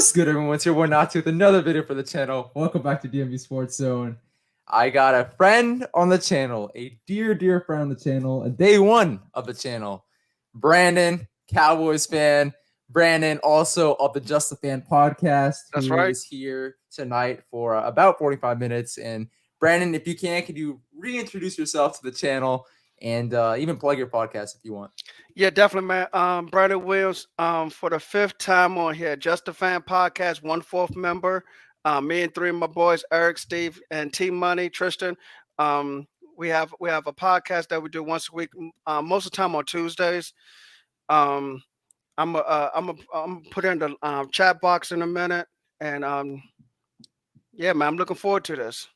What's good, everyone? It's your boy Natsu with another video for the channel. Welcome back to DMV Sports Zone. I got a friend on the channel, a dear friend on the channel, a day one of the channel. Brandon, Cowboys fan. Brandon, also of the Just a Fan podcast. That's right. Is here tonight for about 45 minutes. And Brandon, if you can, could you reintroduce yourself to the channel and even plug your podcast if you want? Yeah, definitely, man. Brandon Williams, for the fifth time on here, Just a Fan podcast, 1/4 member. Me and three of my boys, Eric, Steve, and T Money, Tristan. We have a podcast that we do once a week, most of the time on Tuesdays. I'm put in the chat box in a minute, and yeah, man, I'm looking forward to this.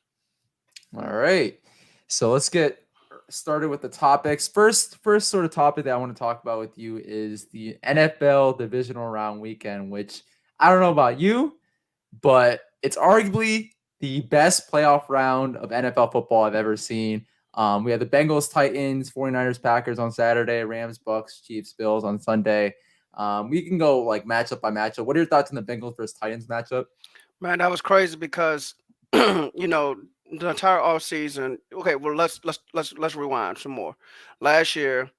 All right, so let's get started with the topics. First sort of topic that I want to talk about with you is the NFL Divisional Round weekend, which I don't know about you, but it's arguably the best playoff round of NFL football I've ever seen. We have the Bengals Titans, 49ers Packers on Saturday, Rams Bucks, Chiefs Bills on Sunday. We can go like matchup by matchup. What are your thoughts on the Bengals versus Titans matchup? Man, that was crazy because you know the entire off season. Okay, well let's rewind some more. Last year,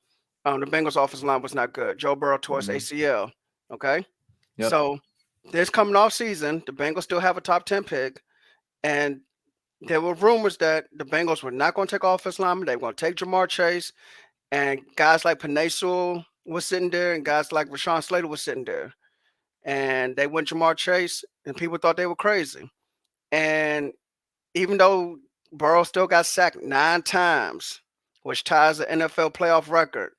the Bengals offensive line was not good. Joe Burrow tore his ACL. Okay, Yep. so this coming off season, the Bengals still have a top 10 pick, and there were rumors that the Bengals were not going to take offensive linemen. They were going to take Jamar Chase, and guys like Penei Sewell was sitting there, and guys like Rashawn Slater was sitting there, and they went Jamar Chase, and people thought they were crazy. And even though Burrow still got sacked 9 times, which ties the NFL playoff record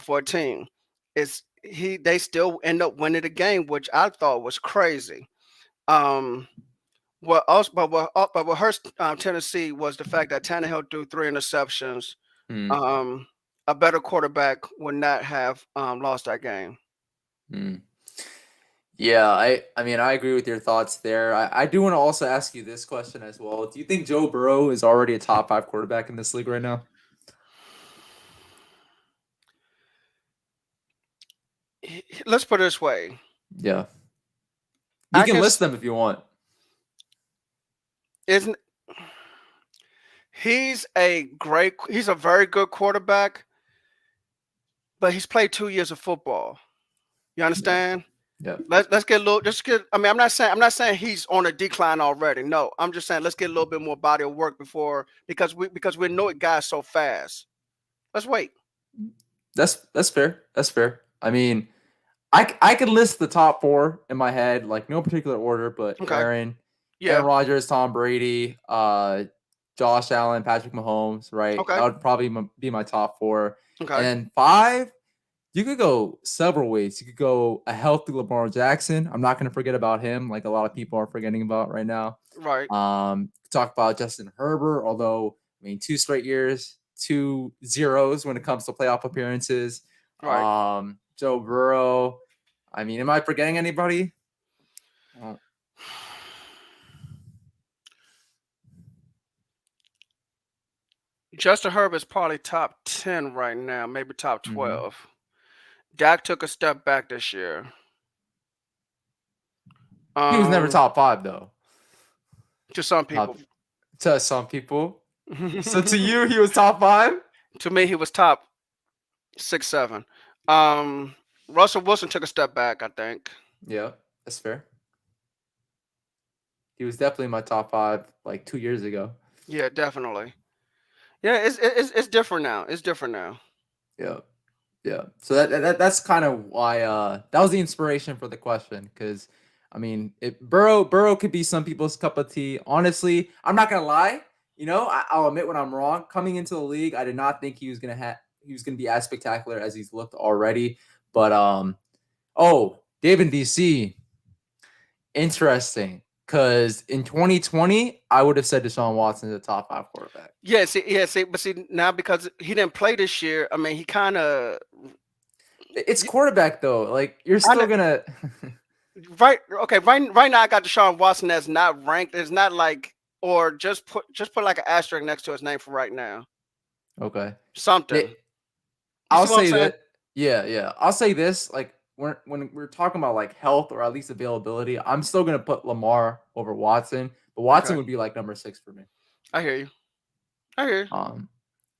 for a team, they still end up winning the game, which I thought was crazy. What hurt Tennessee was the fact that Tannehill threw 3 interceptions. A better quarterback would not have lost that game. Yeah, I mean, I agree with your thoughts there. I do want to also ask you this question as well. Do you think Joe Burrow is already a top 5 quarterback in this league right now? Let's put it this way. Yeah. You can list them if you want. He's a very good quarterback, but he's played 2 years of football. You understand? Yeah. Let's get a little. I mean, I'm not saying he's on a decline already. No, I'm just saying let's get a little bit more body of work because we know it guys so fast. Let's wait. That's fair. That's fair. I mean, I could list the top 4 in my head, like no particular order, but okay. Aaron Rodgers, Tom Brady, Josh Allen, Patrick Mahomes, right? Okay. That would probably be my top 4. Okay. And 5, you could go several ways. You could go a healthy Lamar Jackson. I'm not going to forget about him, like a lot of people are forgetting about right now. Right. Talk about Justin Herbert, although, I mean, 2 straight years, 2 zeros when it comes to playoff appearances. Right. Joe Burrow. I mean, am I forgetting anybody? Justin Herbert's probably top 10 right now, maybe top 12. Dak took a step back this year. He was never top 5, though. To some people. To some people. So to you, he was top 5? To me, he was top 6, 7. Russell Wilson took a step back, I think. Yeah, that's fair. He was definitely my top 5 like 2 years ago. Yeah, definitely. Yeah, it's different now. It's different now. Yeah. Yeah. So that's kind of why that was the inspiration for the question, because I mean, Burrow could be some people's cup of tea. Honestly, I'm not gonna lie. You know, I'll admit when I'm wrong. Coming into the league, I did not think he was gonna be as spectacular as he's looked already. But David DC, interesting. Because in 2020, I would have said Deshaun Watson is a top 5 quarterback. But now because he didn't play this year, I mean, he kind of. It's quarterback though. Like you're still gonna. Right. Okay. Right now, I got Deshaun Watson that's not ranked. It's not like, or just put like an asterisk next to his name for right now. Okay. Something. I'll say that. Yeah. I'll say this. Like when we're talking about like health or at least availability, I'm still gonna put Lamar over Watson, but Watson Okay. would be like number 6 for me. I hear you. I hear you.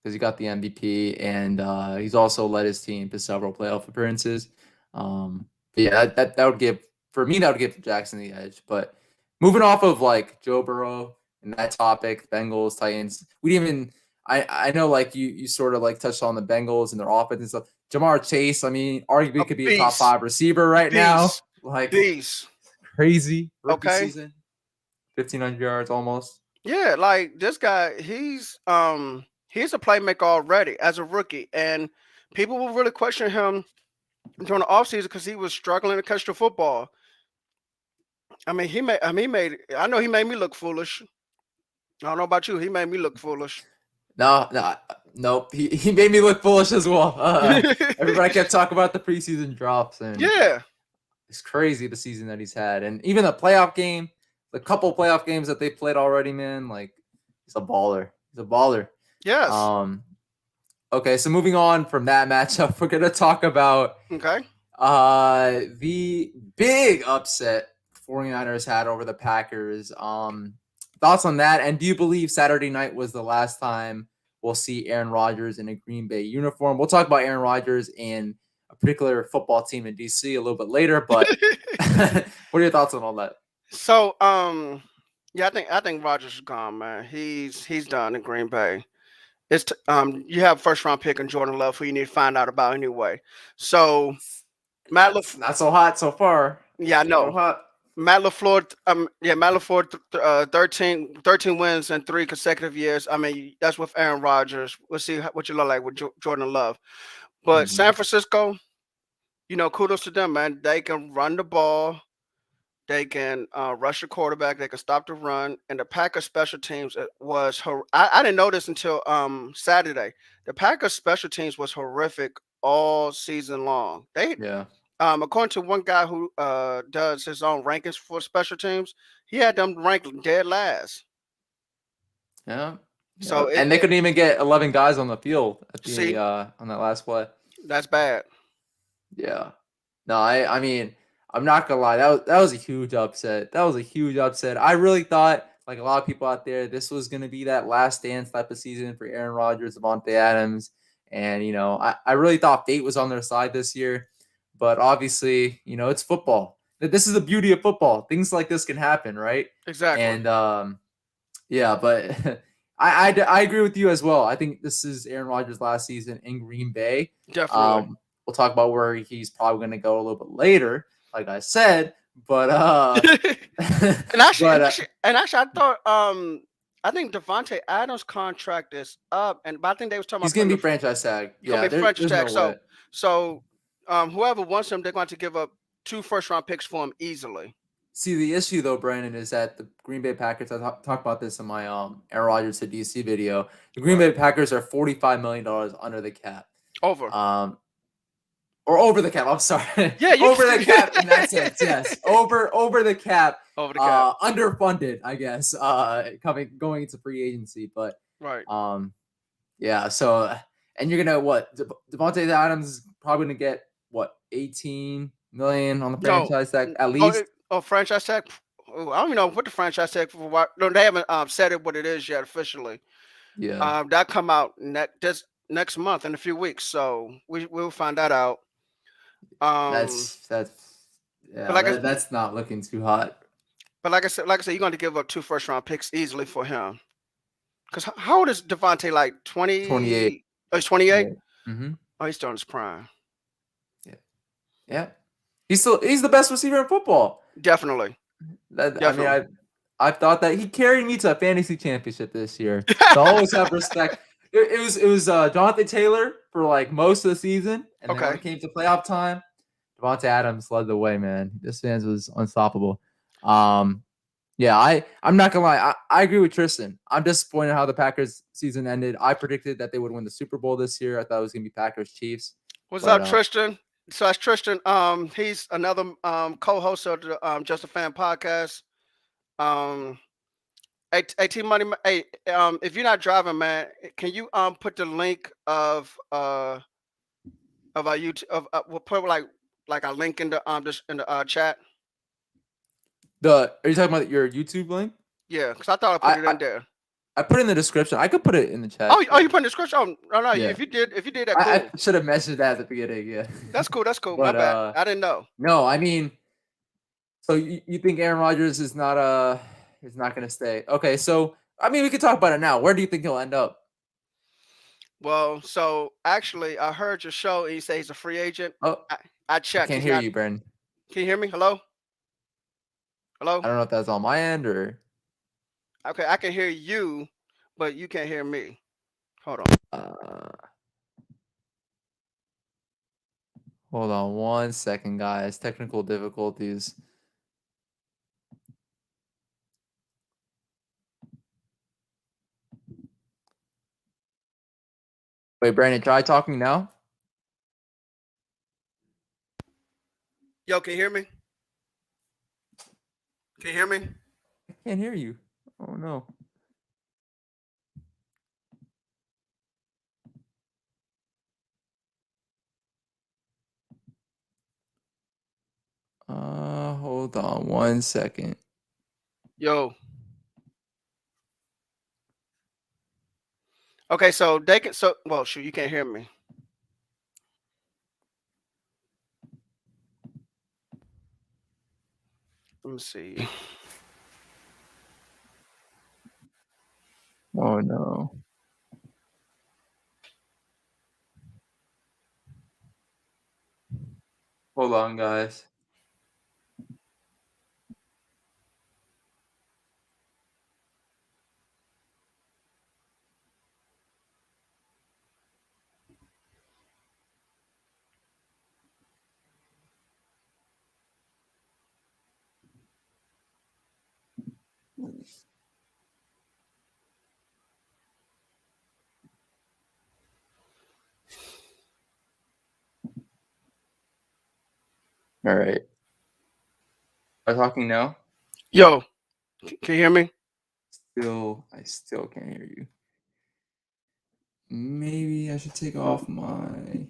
Because he got the MVP and he's also led his team to several playoff appearances. But yeah, that would give for me that would give Jackson the edge. But moving off of like Joe Burrow and that topic, Bengals, Titans, we didn't even. I know like you sort of like touched on the Bengals and their offense and stuff. Jamar Chase, I mean, arguably could be a top Beast. 5 receiver right now. Beast. Like Beast. crazy rookie Okay. season, 1,500 yards almost. Yeah, like this guy, he's a playmaker already as a rookie, and people will really question him during the offseason because he was struggling to catch the football. I mean, he made. I know he made me look foolish. I don't know about you. He made me look foolish. Nope. He made me look foolish as well. Everybody kept talking about the preseason drops, and Yeah, it's crazy the season that he's had, and even the playoff game, the couple playoff games that they played already, man. Like he's a baller. He's a baller. yes. Okay, so moving on from that matchup, we're gonna talk about Okay. the big upset 49ers had over the Packers. Thoughts on that? And do you believe Saturday night was the last time we'll see Aaron Rodgers in a Green Bay uniform? We'll talk about Aaron Rodgers and a particular football team in DC a little bit later, but what are your thoughts on all that? So, yeah, I think Rodgers is gone, man. He's done in Green Bay. You have first round pick in Jordan Love, who you need to find out about anyway. So Matt That's not so hot so far. yeah, I know. So hot. Matt LaFleur, Matt LaFleur, 13 wins in 3 consecutive years. I mean, that's with Aaron Rodgers. We'll see what you look like with Jordan Love. But San Francisco, kudos to them, man. They can run the ball. They can rush the quarterback. They can stop the run. And the Packers special teams was I didn't know this until Saturday. The Packers special teams was horrific all season long. Yeah. According to one guy who does his own rankings for special teams, he had them ranked dead last. Yeah. So and they couldn't even get 11 guys on the field at the on that last play. That's bad. Yeah. No, I mean, I'm not gonna lie. That was a huge upset. That was a huge upset. I really thought, like a lot of people out there, this was gonna be that last dance type of season for Aaron Rodgers, Devontae Adams, and I really thought fate was on their side this year. But obviously, it's football. This is the beauty of football. Things like this can happen, right? Exactly. And yeah, but I agree with you as well. I think this is Aaron Rodgers' last season in Green Bay. Definitely. We'll talk about where he's probably going to go a little bit later, like I said. But and actually, I thought I think Devontae Adams' contract is up, but I think they was talking he's about going to be franchise tag. Yeah, franchise tag. No so whoever wants him, they're going to give up 2 first-round picks for him easily. See, the issue though, Brandon, is that the Green Bay Packers. I talked about this in my Aaron Rodgers to DC video. The Green Bay Packers are $45 million under the cap. Over. Or over the cap. I'm sorry. Yeah, over the cap in that sense. Yes, over the cap. Over the cap. Underfunded, I guess. Going into free agency, but right. Yeah. So, and you're gonna what? Devontae Adams is probably gonna get what 18 million on the franchise tag at least. Franchise tag. Oh, I don't even know what the franchise tag for. What? No, they haven't said it what it is yet officially. Yeah. That come out next month in a few weeks, so we'll find that out. That's not looking too hot. But like I said, you're going to give up 2 first-round picks easily for him. Because how old is Devontae? Like 28. Oh, he's 28. Mm-hmm. Oh, he's still in his prime. Yeah. He's the best receiver in football. Definitely. Definitely. I mean, I've thought that he carried me to a fantasy championship this year. So I always have respect. It was Jonathan Taylor for like most of the season, and then when it came to playoff time, Devontae Adams led the way. Man, this fans was unstoppable. Yeah, I'm not gonna lie. I agree with Tristan. I'm disappointed how the Packers season ended. I predicted that they would win the Super Bowl this year. I thought it was gonna be Packers Chiefs. What's up, Tristan? So that's Tristan. He's another co-host of the Just a Fan podcast. Hey, T Money. Hey, if you're not driving, man, can you put the link of our YouTube we'll put like like a link in the chat? Are you talking about your YouTube link? Yeah, because I thought I put it I in there. I put it in the description. I could put it in the chat. Oh, you put in the description? Oh, no. Yeah. If you did that, I cool. should have mentioned that at the beginning. Yeah. That's cool. That's cool. My But bad. I didn't know. no, I mean, so you think Aaron Rodgers is not gonna stay? Okay, so I mean, we could talk about it now. Where do you think he'll end up? Well, so actually, I heard your show and you say he's a free agent. Oh, I I checked. can't He's hear not. you, Brandon. Can you hear me? Hello? Hello? I don't know if that's on my end or. Okay, I can hear you, but you can't hear me. Hold on. Hold on 1 second, guys. Technical difficulties. Wait, Brandon, try talking now. Yo, can you hear me? Can you hear me? I can't hear you. Oh no. Hold on 1 second. Yo. Okay, so they can. So, well, shoot, you can't hear me. Let me see. Oh no. Hold on, guys. All right. Am I talking now? Yo, can you hear me? I still can't hear you. Maybe I should take off my.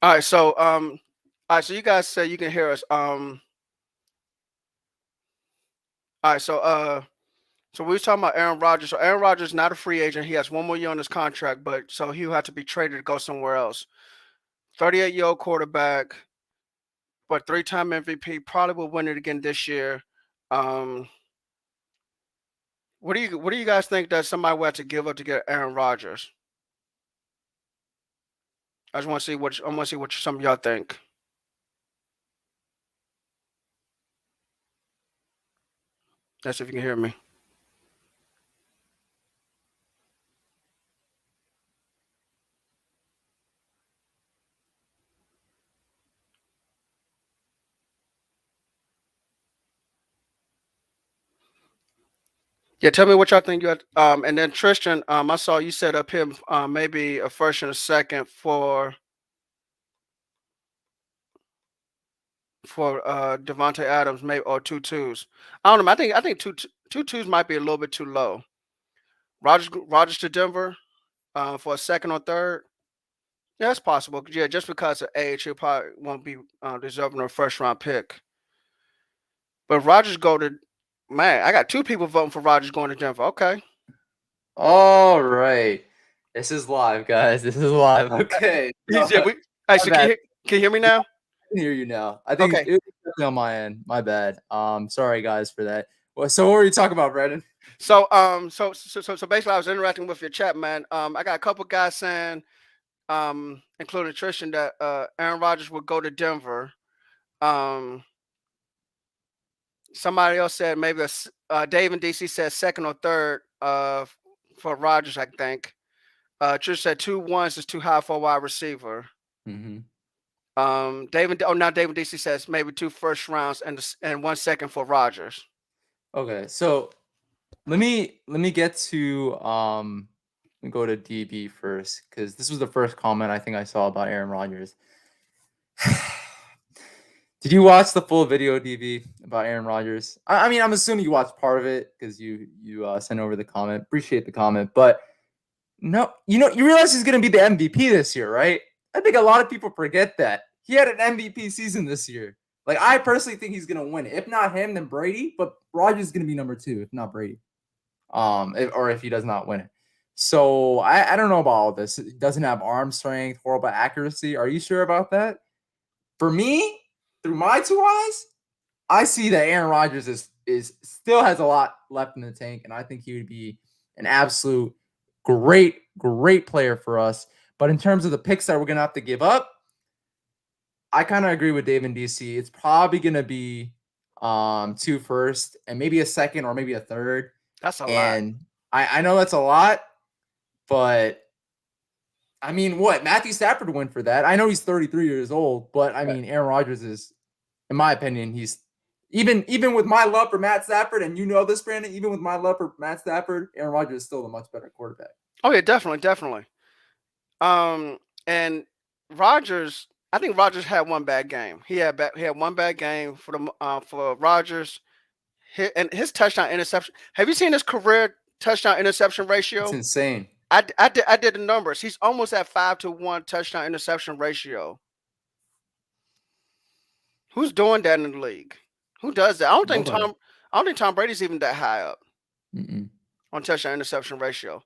All right, so so you guys say you can hear us. All right, so we was talking about Aaron Rodgers. So Aaron Rodgers is not a free agent. He has 1 more year on his contract, but so he'll have to be traded to go somewhere else. 38-year-old quarterback, but 3-time MVP, probably will win it again this year. What do you guys think that somebody will have to give up to get Aaron Rodgers? I just want to see what some of y'all think. That's if you can hear me. Yeah, tell me what y'all think. You had, and then Tristan, I saw you set up him maybe a first and a second for Devontae Adams, maybe or 2 twos. I don't know. I think two twos might be a little bit too low. Rogers to Denver for a second or third. Yeah, that's possible. Yeah, just because of age, he probably won't be deserving of a first round pick. But Rogers go to man, I got 2 people voting for Rogers going to Denver. Okay. All right. This is live, guys. This is live. Okay. Yeah, so My can bad. you hear me now? I can hear you now. I think Okay. it was definitely on my end. My bad. Sorry guys for that. Well, so what were you talking about, Brandon? So basically I was interacting with your chat, man. I got a couple guys saying, including Tristan, that Aaron Rodgers would go to Denver. Somebody else said maybe Dave and DC said second or third for Rodgers, I think. Trish said 2 1s is too high for a wide receiver. Mm-hmm. David DC says maybe 2 first rounds and 1 second for Rodgers. Okay, so let me get to let me go to DB first because this was the first comment I think I saw about Aaron Rodgers. Did you watch the full video, DB, about Aaron Rodgers? I mean, I'm assuming you watched part of it because you sent over the comment. Appreciate the comment, but no, you realize he's going to be the MVP this year, right? I think a lot of people forget that he had an MVP season this year. Like, I personally think he's going to win it. If not him, then Brady. But Rodgers is going to be number 2, if not Brady. If he does not win it. So I don't know about all this. It doesn't have arm strength, horrible accuracy. Are you sure about that? For me, through my 2 eyes, I see that Aaron Rodgers is still has a lot left in the tank, and I think he would be an absolute great player for us. But in terms of the picks that we're gonna have to give up, I kind of agree with Dave and DC. It's probably gonna be 2 first and maybe a second or maybe a third. That's a lot. And I know that's a lot, but I mean, what? Matthew Stafford went for that. I know he's 33 years old, but I mean, Aaron Rodgers is, in my opinion, he's even with my love for Matt Stafford, and you know this, Brandon, even with my love for Matt Stafford, Aaron Rodgers is still a much better quarterback. Oh yeah, definitely. And Rodgers, I think Rodgers had one bad game. He had one bad game for Rodgers. And his touchdown interception. Have you seen his career touchdown interception ratio? It's insane. I did the numbers. He's almost at 5-to-1 touchdown interception ratio. Who's doing that in the league? Who does that? I don't think Tom Brady's even that high up on touchdown interception ratio.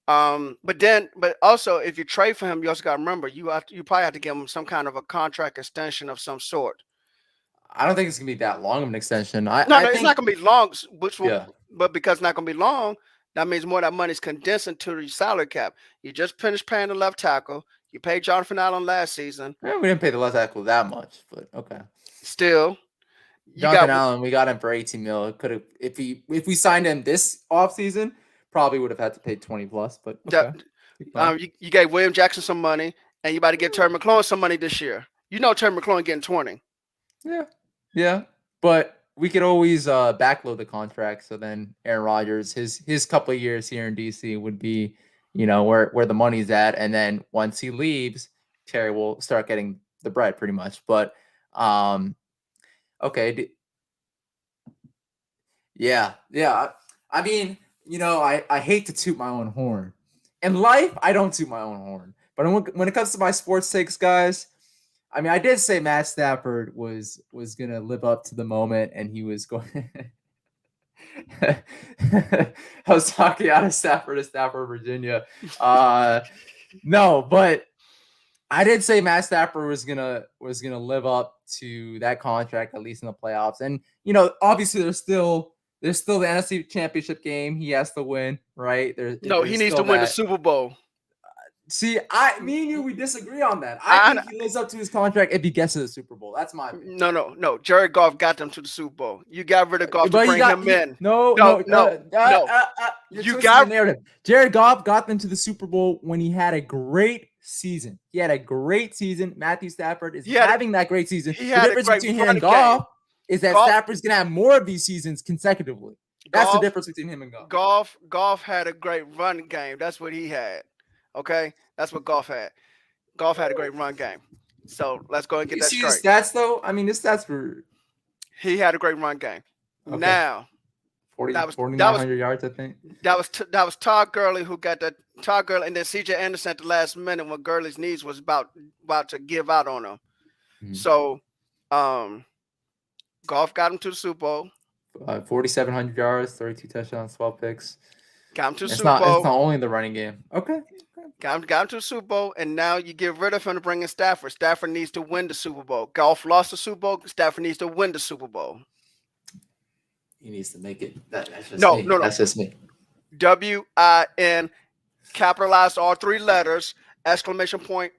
But also, if you trade for him, you also got to remember you probably have to give him some kind of a contract extension of some sort. I don't think it's gonna be that long of an extension. It's not gonna be long. But because it's not gonna be long, that means more of that money's condensed into the salary cap. You just finished paying the left tackle. You paid Jonathan Allen last season. Yeah, we didn't pay the left tackle that much, but okay. Still, Jonathan Allen, we got him for 18 mil. Could have if we signed him this offseason, probably would have had to pay 20 plus. But okay. You gave William Jackson some money, and you about to give Terry McLaurin some money this year. You know Terry McLaurin getting 20. Yeah. But we could always backload the contract. So then Aaron Rodgers, his couple of years here in DC would be, where the money's at. And then once he leaves, Terry will start getting the bread pretty much. But okay. Yeah. I mean, I hate to toot my own horn. In life, I don't toot my own horn. But when it comes to my sports takes, guys, I mean, I did say Matt Stafford was going to live up to the moment, and he was going I was talking out of Stafford to Stafford, Virginia. No, but I did say Matt Stafford was gonna live up to that contract, at least in the playoffs. And obviously there's still the NFC Championship game he has to win, right? He needs to win the Super Bowl. See, me and you, we disagree on that. I think he lives up to his contract if he gets to the Super Bowl. That's my opinion. No. Jared Goff got them to the Super Bowl. You got rid of Goff to bring him in. No. You got narrative. Jared Goff got them to the Super Bowl when he had a great season. He had a great season. Matthew Stafford is having that great season. The difference between him and Goff is that Stafford's going to have more of these seasons consecutively. That's the difference between him and Goff. Goff had a great run game. That's what he had. Okay, that's what Goff had. Goff had a great run game. So let's go and get that straight. You see the stats, though? I mean, the stats were... He had a great run game. Okay. Now... 4,900 yards, I think. That was Todd Gurley who got that. Todd Gurley, and then C.J. Anderson at the last minute when Gurley's knees was about to give out on him. Mm-hmm. So, Goff got him to the Super Bowl. 4,700 yards, 32 touchdowns, 12 picks. Got him to the Super Bowl. It's not only the running game. Okay. Got him to the Super Bowl, and now you get rid of him to bring in Stafford. Stafford needs to win the Super Bowl. Goff lost the Super Bowl. Stafford needs to win the Super Bowl. He needs to make it. That's just me. No. That's just me. WIN, capitalized all 3 letters, exclamation point,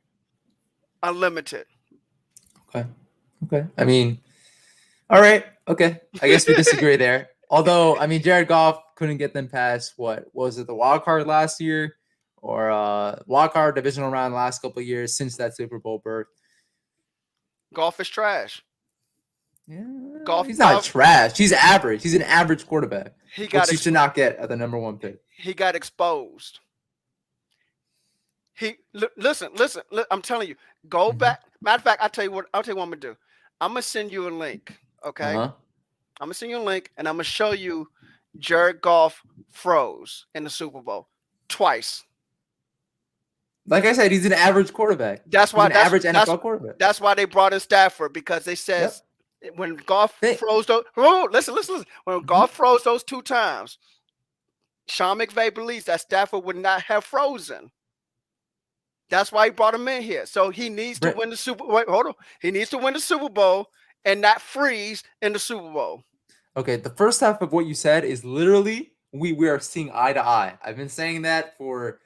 unlimited. Okay. I mean, all right. Okay. I guess we disagree there. Although, I mean, Jared Goff couldn't get them past what was it, the wild card last year, or wild card divisional round last couple of years since that Super Bowl berth. Goff is trash. Yeah, he's not trash. He's average. He's an average quarterback. He should not get at the number 1 pick. He got exposed. Listen. I'm telling you, go back. Matter of fact, I'll tell you what I'm gonna do. I'm gonna send you a link. Okay, Uh-huh. I'm gonna send you a link, and I'm gonna show you Jared Goff froze in the Super Bowl twice. Like I said, he's an average quarterback. That's He's why an average NFL quarterback. that's why they brought in Stafford, because they says Yep. when Goff They, froze those. Oh, listen. When Mhm. Goff froze those 2 times, Sean McVay believes that Stafford would not have frozen. That's why he brought him in here. So he needs to win the Super. Wait, hold on. He needs to win the Super Bowl and not freeze in the Super Bowl. Okay, the first half of what you said is literally we are seeing eye to eye. I've been saying that for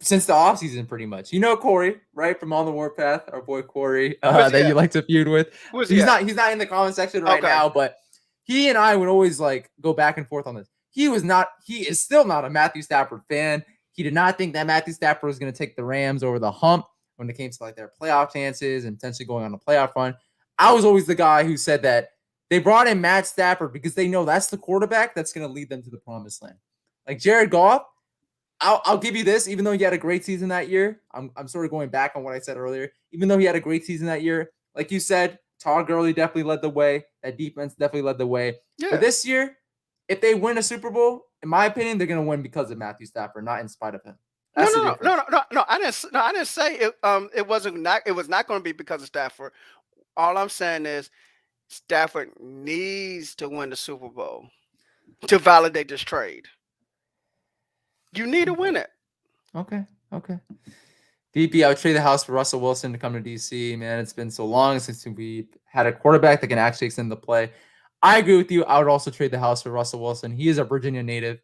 since the offseason pretty much. You know Corey, right? From On the Warpath, our boy Corey, Where's he that you at? like to feud with. Where's he He's at? not in the comment section right Okay. now, but he and I would always like go back and forth on this. He is still not a Matthew Stafford fan. He did not think that Matthew Stafford was going to take the Rams over the hump when it came to like their playoff chances and potentially going on a playoff run. I was always the guy who said that they brought in Matt Stafford because they know that's the quarterback that's going to lead them to the promised land. Like Jared Goff, I'll give you this. Even though he had a great season that year, I'm sort of going back on what I said earlier. Even though he had a great season that year, like you said, Todd Gurley definitely led the way. That defense definitely led the way. Yeah. But this year, if they win a Super Bowl, in my opinion, they're going to win because of Matthew Stafford, not in spite of him. That's No. I didn't say it. It was not going to be because of Stafford. All I'm saying is Stafford needs to win the Super Bowl to validate this trade. You need to win it. Okay. DP, I would trade the house for Russell Wilson to come to DC. Man, it's been so long since we had a quarterback that can actually extend the play. I agree with you. I would also trade the house for Russell Wilson. He is a Virginia native.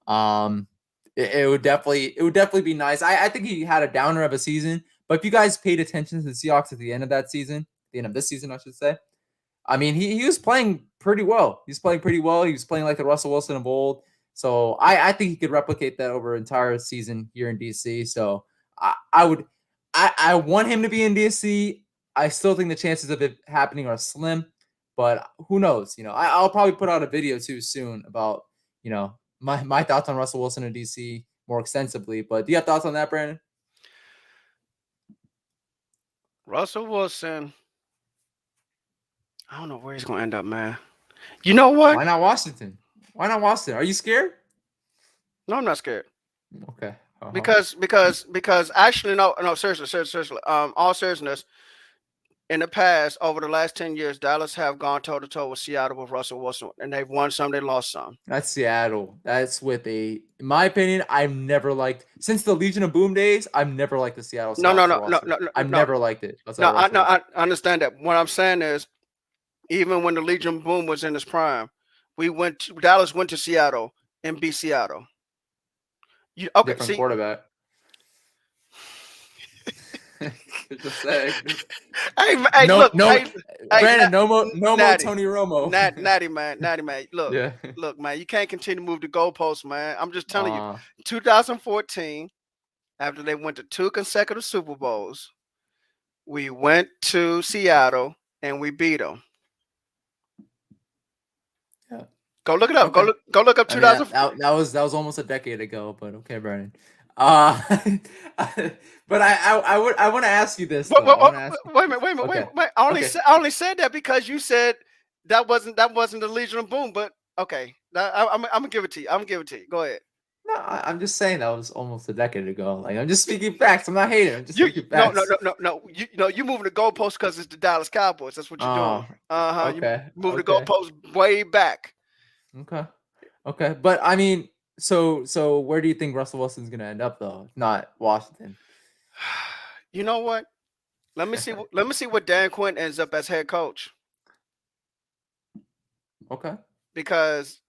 It would definitely be nice. I think he had a downer of a season, but if you guys paid attention to the Seahawks at the end of that season, the end of this season, I should say, I mean, he was playing pretty well. He was playing like the Russell Wilson of old. So I think he could replicate that over an entire season here in DC. So I want him to be in DC. I still think the chances of it happening are slim, but who knows? I'll probably put out a video too soon about, my thoughts on Russell Wilson in DC more extensively. But do you have thoughts on that, Brandon? Russell Wilson, I don't know where he's going to end up, man. You know what? Why not Washington? Are you scared? No, I'm not scared. Okay. Uh-huh. Because actually, no, seriously. All seriousness, in the past, over the last 10 years, Dallas have gone toe to toe with Seattle with Russell Wilson, and they've won some, they lost some. That's Seattle. That's in my opinion, I've never liked, since the Legion of Boom days, I've never liked the Seattle. No. I've never liked it. I understand that. What I'm saying is, even when the Legion of Boom was in its prime, Dallas went to Seattle and beat Seattle. Different quarterback. Just saying. Hey, look, Brandon, no more Tony Romo. Natty man. Look, man, you can't continue to move the goalposts, man. I'm just telling you. 2014, after they went to 2 consecutive Super Bowls, we went to Seattle and we beat them. Yeah. Go look it up. Okay. Go look up 2000. That was almost a decade ago, but okay, Brandon. But I want to ask you this. Wait a minute. I only said that because you said that wasn't the Legion of Boom. But okay, I'm gonna give it to you. Go ahead. No, I'm just saying that was almost a decade ago. Like, I'm just speaking facts. I'm not hating. I'm just speaking facts. No. You moving the goalposts because it's the Dallas Cowboys. That's what you're doing. Okay. You moving the goalposts way back. Okay. But I mean, so where do you think Russell Wilson's gonna end up though? If not Washington. You know what? Let me see what Dan Quinn ends up as head coach. Okay. Because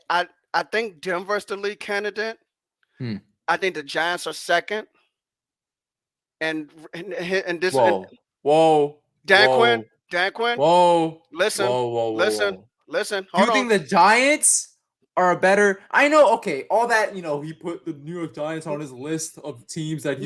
I think Denver's the lead candidate. I think the Giants are second. And this. Whoa. Dan Quinn. Whoa. Listen. Do you think the Giants are better? I know. Okay, all that, he put the New York Giants on his list of teams that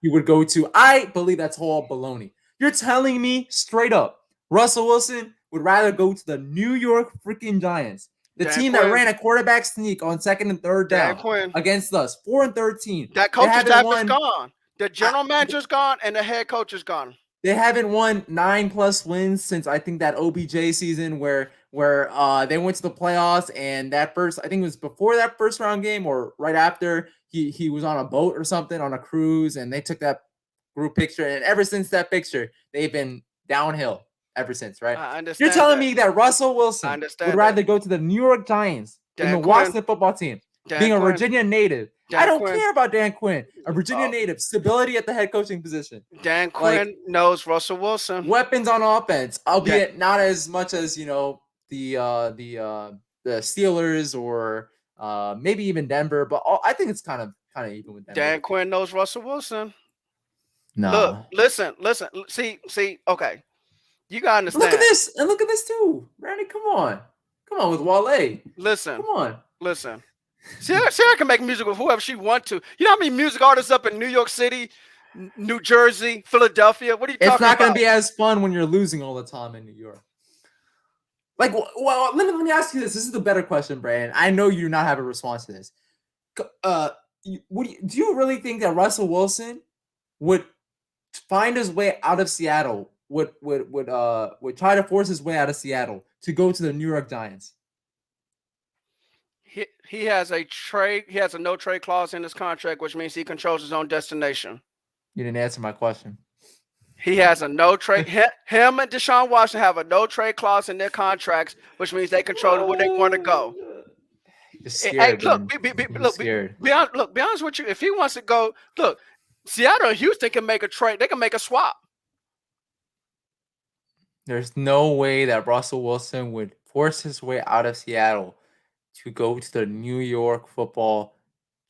he would go to. I believe that's all baloney. You're telling me straight up, Russell Wilson would rather go to the New York freaking Giants, the team that ran a quarterback sneak on 2nd and 3rd down against us, 4-13. That coaching staff is gone. The general manager's gone and the head coach is gone. They haven't won 9+ wins since I think that OBJ season where they went to the playoffs, and that first, I think it was before that first round game or right after, he was on a boat or something on a cruise, and they took that group picture, and ever since that picture they've been downhill ever since, right? I You're understand telling that. me that Russell I Wilson would understand rather that. go to the New York Giants than the Dan Quinn. Washington football team, Dan being a Quinn. Virginia native? I Dan don't Quinn. care about Dan Quinn, a Virginia Oh, native, stability at the head coaching position, Dan like Quinn knows Russell Wilson. weapons on offense, Dan, albeit not as much as the Steelers or maybe even Denver, but I think it's kind of even with Denver. Dan Quinn knows Russell Wilson. Look, No, listen. See. Okay, you gotta understand. look at this, and look at this too, Randy. Come on with Wale. Listen, Come on. listen. Sarah can make music with whoever she wants to. You know how many music artists up in New York City, New Jersey, Philadelphia? What are you talking about? It's not going to be as fun when you're losing all the time in New York. Like, well, let me ask you this. This is the better question, Brandon. I know you do not have a response to this. Do you really think that Russell Wilson would find his way out of Seattle? Would try to force his way out of Seattle to go to the New York Giants? He has a trade. He has a no trade clause in his contract, which means he controls his own destination. You didn't answer my question. He has a no trade. Him and Deshaun Watson have a no trade clause in their contracts, which means they control where they want to go. You're scared, hey, look, be honest with you. If he wants to go, look, Seattle and Houston can make a trade. They can make a swap. There's no way that Russell Wilson would force his way out of Seattle to go to the New York Football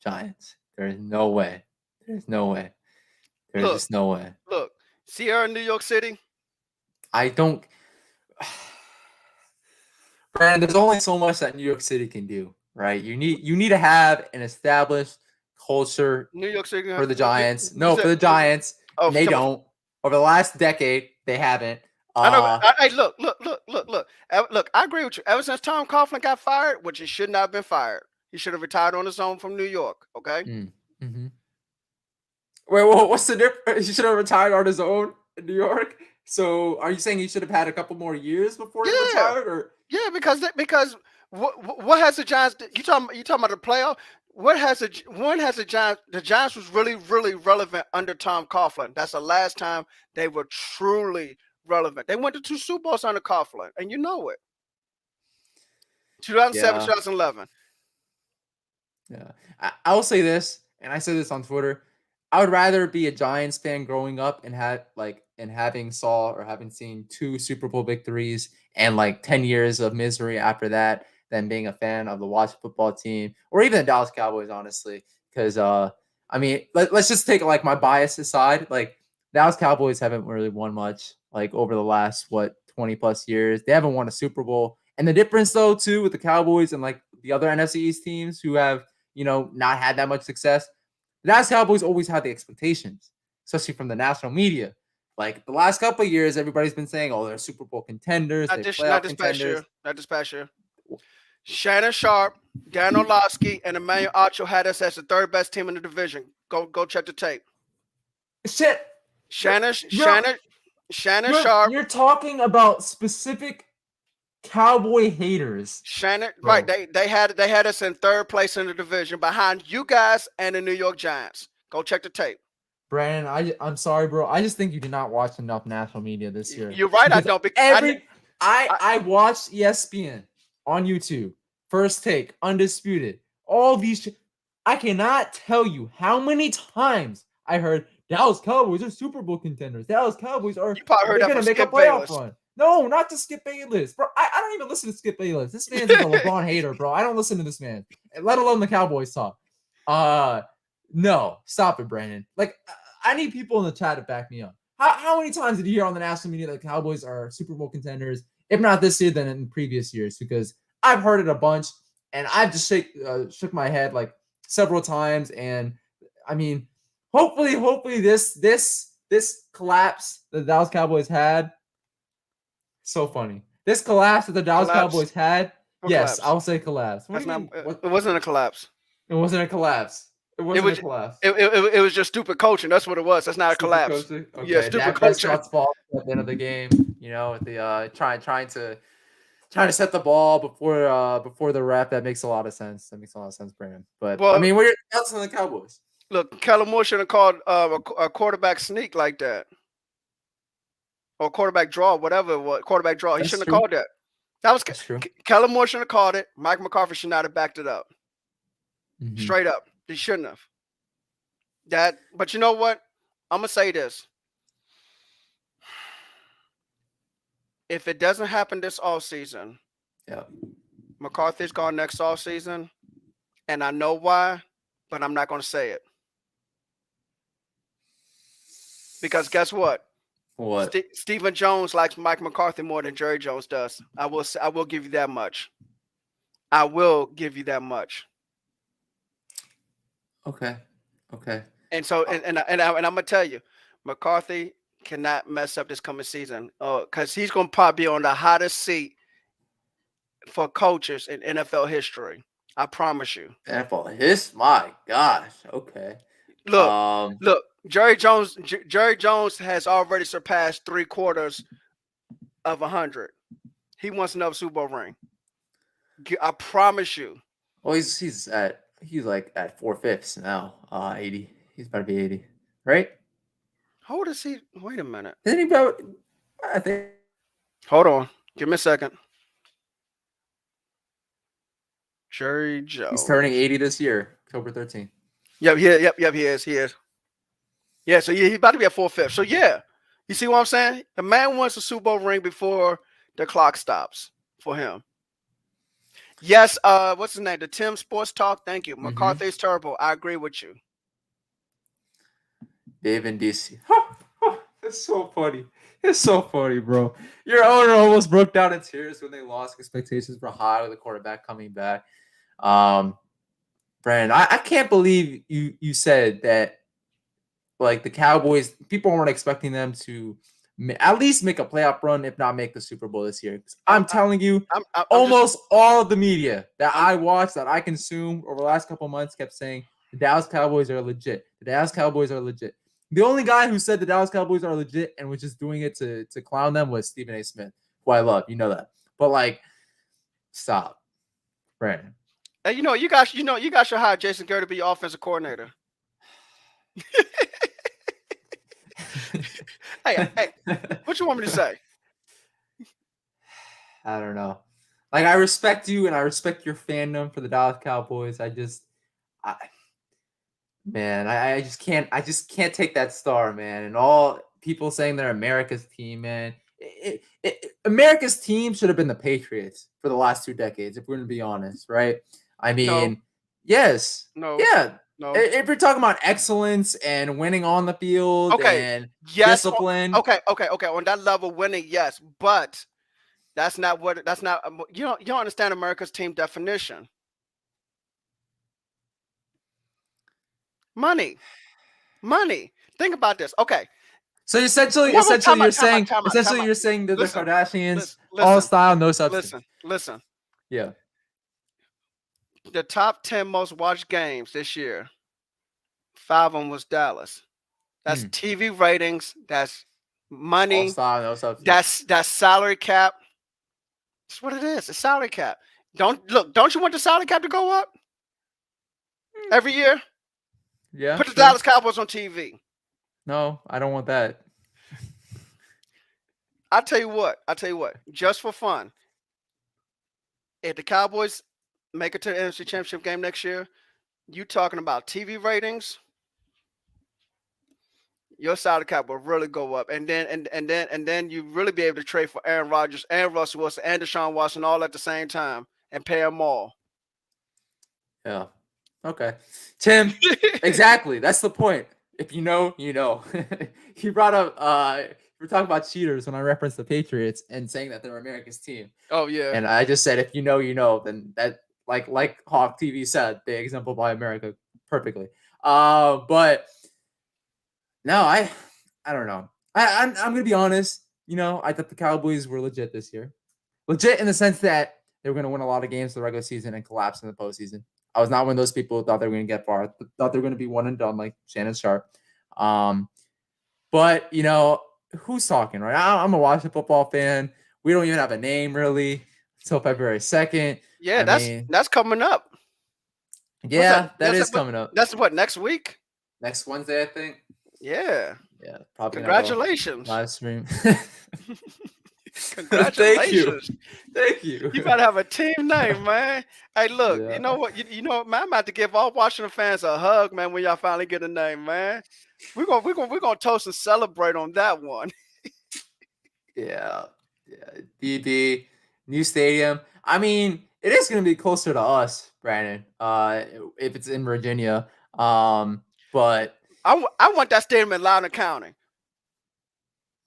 Giants. There's no way. There's no way. There's just no way. Look, Sierra, New York City. I don't. Brandon, there's only so much that New York City can do, right? You need to have an established culture. New York City for the Giants. For the Giants, they don't. Over the last decade, they haven't. I know. Hey, look. Look, I agree with you. Ever since Tom Coughlin got fired, which he should not have been fired, he should have retired on his own from New York. Okay. Mm-hmm. Wait, what's the difference? He should have retired on his own in New York. So, are you saying he should have had a couple more years before he retired? Or yeah, because what has the Giants? You talking about the playoff? The Giants was really relevant under Tom Coughlin. That's the last time they were truly relevant. They went to 2 Super Bowls under Coughlin, and you know it. 2007, 2011. Yeah, I will say this, and I said this on Twitter. I would rather be a Giants fan growing up and having seen 2 Super Bowl victories and 10 years of misery after that than being a fan of the Washington football team or even the Dallas Cowboys, honestly. Because let's just take my bias aside. Dallas Cowboys haven't really won much over the last 20+ years. They haven't won a Super Bowl. And the difference though too with the Cowboys and the other NFC East teams who have not had that much success, the Dallas Cowboys always had the expectations, especially from the national media. The last couple of years, everybody's been saying, "Oh, they're Super Bowl contenders. Not this past year. Shannon Sharp, Dan Orlovsky, and Emmanuel Acho had us as the 3rd best team in the division. Go check the tape. Shit. Shannon Sharp. You're talking about specific Cowboy haters. Shannon, bro. Right? They had us in 3rd place in the division behind you guys and the New York Giants. Go check the tape. Brandon, I'm sorry, bro. I just think you did not watch enough national media this year. You're right. I don't. I watched ESPN on YouTube, First Take, Undisputed, all these. I cannot tell you how many times I heard Dallas Cowboys are Super Bowl contenders. Dallas Cowboys are going to make a playoff run. No, not to Skip Bayless, bro. I don't even listen to Skip Bayless. This man's a LeBron hater, bro. I don't listen to this man, let alone the Cowboys talk. No, stop it, Brandon. I need people in the chat to back me up. How many times did you hear on the national media that Cowboys are Super Bowl contenders? If not this year, then in previous years, because I've heard it a bunch, and I've just shook my head several times. And I mean, hopefully this collapse that the Dallas Cowboys had, so funny. This collapse that the Dallas Cowboys had, yes, I'll say collapse. It wasn't a collapse. It wasn't a collapse. It It wasn't a was collapse. it was just stupid coaching. That's what it was. That's not a Stupid collapse. coaching. Yeah, Okay, stupid Dak coaching. Prescott's fault at the end of the game. You know, with the trying to set the ball before the ref. That makes a lot of sense. That makes a lot of sense, Brandon. But I Well, mean, what are your thoughts on the Cowboys? look, Kellen Moore shouldn't have called a quarterback sneak like that, or quarterback draw, whatever it was, quarterback draw. He That's shouldn't have true. called that. That was That's true. Kellen Moore shouldn't have called it. Mike McCarthy should not have backed it up. Mhm. Straight up, he shouldn't have. But you know what? I'm gonna say this: if it doesn't happen this offseason, Yeah. McCarthy's gone next offseason, and I know why, but I'm not gonna say it because guess what? What? Stephen Jones likes Mike McCarthy more than Jerry Jones does. I will give you that much. I will give you that much. Okay. Okay. And so, and I'm gonna tell you, McCarthy cannot mess up this coming season, because he's gonna probably be on the hottest seat for coaches in NFL history. I promise you. NFL my gosh. Okay. Look, look. Jerry Jones has already surpassed 3/4 of 100. He wants another Super Bowl ring. I promise you. Well, he's like at 4/5 now. 80. He's about to be 80, right? How old is he? Wait a minute. Isn't he about? I think. Hold on. Give me a second. Jerry Jones. He's turning 80 this year, October 13th. Yep, he is. Yeah, so he's about to be at 4/5. So yeah, you see what I'm saying? The man wants a Super Bowl ring before the clock stops for him. Yes, what's his name? The Tim Sports Talk. Thank you. McCarthy's terrible. I agree with you. Dave and DC. It's so funny. It's so funny, bro. Your owner almost broke down in tears when they lost. Expectations were high with the quarterback coming back. Brandon, I can't believe you said that, like, the Cowboys, people weren't expecting them to at least make a playoff run, if not make the Super Bowl this year. I'm telling you, almost all of the media that I watched, that I consumed over the last couple months, kept saying the Dallas Cowboys are legit. The Dallas Cowboys are legit. The only guy who said the Dallas Cowboys are legit and was just doing it to clown them was Stephen A. Smith, who I love. You know that. But, like, stop, Brandon. And you guys should hire Jason Garrett to be your offensive coordinator. hey, what you want me to say? I don't know. Like, I respect you and I respect your fandom for the Dallas Cowboys. I just can't take that star, man. And all people saying they're America's team, man. America's team should have been the Patriots for the last 2 decades, if we're going to be honest, right? I mean, yes. No. Yeah. No. If you're talking about excellence and winning on the field and discipline. Okay. On that level, winning, yes. But that's not you don't understand America's team definition. Money. Think about this. Okay. So essentially you're saying that the Kardashians, all style, no substance. Listen. Yeah. The top 10 most watched games this year, 5 of them was Dallas. That's TV ratings. That's money. All style, no substance. That's salary cap. That's what it is. It's salary cap. Don't you want the salary cap to go up every year? Yeah. Put the Dallas Cowboys on TV. No, I don't want that. I'll tell you what. Just for fun, if the Cowboys make it to the NFC Championship game next year, you talking about TV ratings, your salary cap will really go up, and then you really be able to trade for Aaron Rodgers and Russell Wilson and Deshaun Watson all at the same time and pay them all. Yeah. Okay. Tim, exactly. That's the point. If you know, you know. He brought up we're talking about cheaters when I referenced the Patriots and saying that they're America's team. Oh yeah. And I just said, if you know, you know, then that, like Hawk TV said, they exemplify America perfectly. But no, I don't know. I'm gonna be honest. You know, I thought the Cowboys were legit this year. Legit in the sense that they were gonna win a lot of games in the regular season and collapse in the postseason. I was not one of those people who thought they were going to get far. Thought they were going to be one and done like Shannon Sharp. But who's talking, right? I'm a Washington football fan. We don't even have a name really until February 2nd. Yeah, that's coming up. Yeah, that is coming up. That's what, next week? Next Wednesday, I think. Yeah. Yeah, probably. Congratulations. Live stream. Congratulations. Thank you. You gotta have a team name, man. Hey, look, you know what? You know what, man? I'm about to give all Washington fans a hug, man, when y'all finally get a name, man. We're gonna toast and celebrate on that one. Yeah. DB, new stadium. I mean, it is gonna be closer to us, Brandon. If it's in Virginia. But I want that stadium in Loudoun County.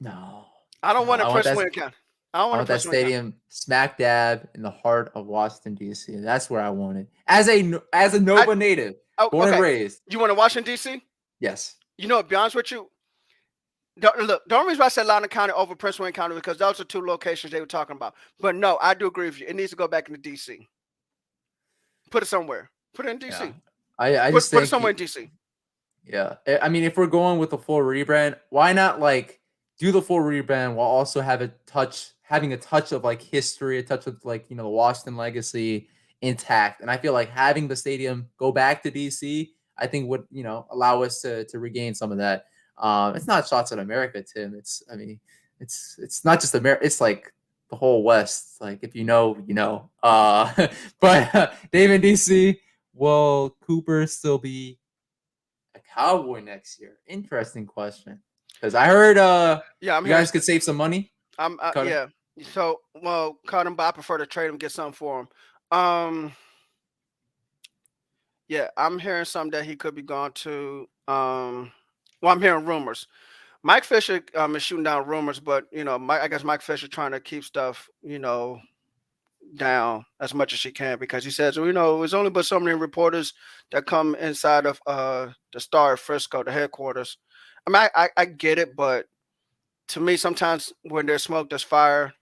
No. I don't want it in Prince William County. I don't want that stadium smack dab in the heart of Washington, D.C. That's where I want it. As a Nova native, born and raised. You want to Washington, D.C.? Yes. You know, to be honest with you, look, the only reason I said Loudoun County over Prince William County because those are two locations they were talking about. But no, I do agree with you. It needs to go back into D.C. Put it somewhere. Put it in D.C. Yeah. I just put it somewhere in D.C. Yeah. I mean, if we're going with the full rebrand, why not do the full rebrand while also having a touch of history, a touch of the Washington legacy intact. And I feel like having the stadium go back to DC, I think would, allow us to regain some of that. It's not shots at America, Tim. It's not just America. It's like the whole West. Like if you know, you know. But Dave in DC, will Cooper still be a Cowboy next year? Interesting question. Because I heard you guys could save some money. Yeah. So, cut him, but I prefer to trade him, get something for him. Yeah, I'm hearing something that he could be gone to. I'm hearing rumors. Mike Fisher is shooting down rumors, but I guess Mike Fisher trying to keep stuff, down as much as she can because he says, there's only but so many reporters that come inside of the Star at Frisco, the headquarters. I mean, I get it, but to me, sometimes when there's smoke, there's fire.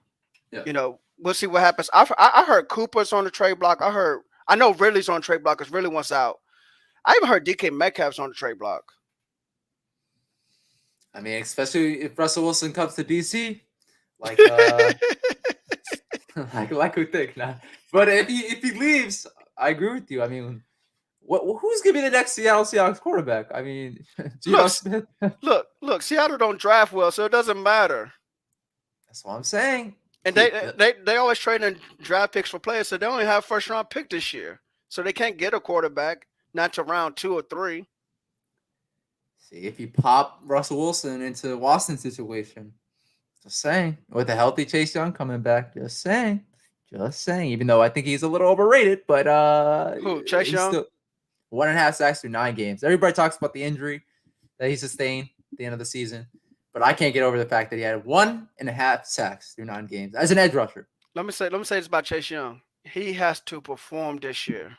Yeah. We'll see what happens. I heard Cooper's on the trade block. I know Ridley's on the trade block because Ridley wants out. I even heard DK Metcalf's on the trade block. I mean, especially if Russell Wilson comes to DC, like we think now. But if he leaves, I agree with you. I mean, who's gonna be the next Seattle Seahawks quarterback? I mean, Smith. Look, Seattle don't draft well, so it doesn't matter. That's what I'm saying. And they always trade in draft picks for players, so they only have first round pick this year, so they can't get a quarterback not to round 2 or 3. See, if you pop Russell Wilson into the Washington situation, just saying, with a healthy Chase Young coming back, just saying. Even though I think he's a little overrated, but who, Chase Young? Still 1.5 sacks through 9 games. Everybody talks about the injury that he sustained at the end of the season, but I can't get over the fact that he had 1.5 sacks through 9 games as an edge rusher. Let me say this about Chase Young. He has to perform this year.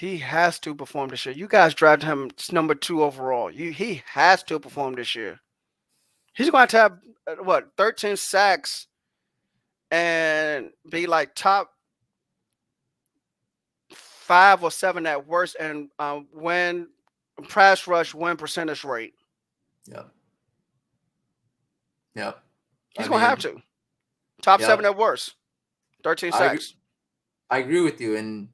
You guys drafted him number 2 overall. He has to perform this year. He's going to have 13 sacks and be like top 5 or 7 at worst, and win pass rush win percentage rate. Yeah. He's going to have to. Top 7 at worst. 13 sacks. I agree with you, and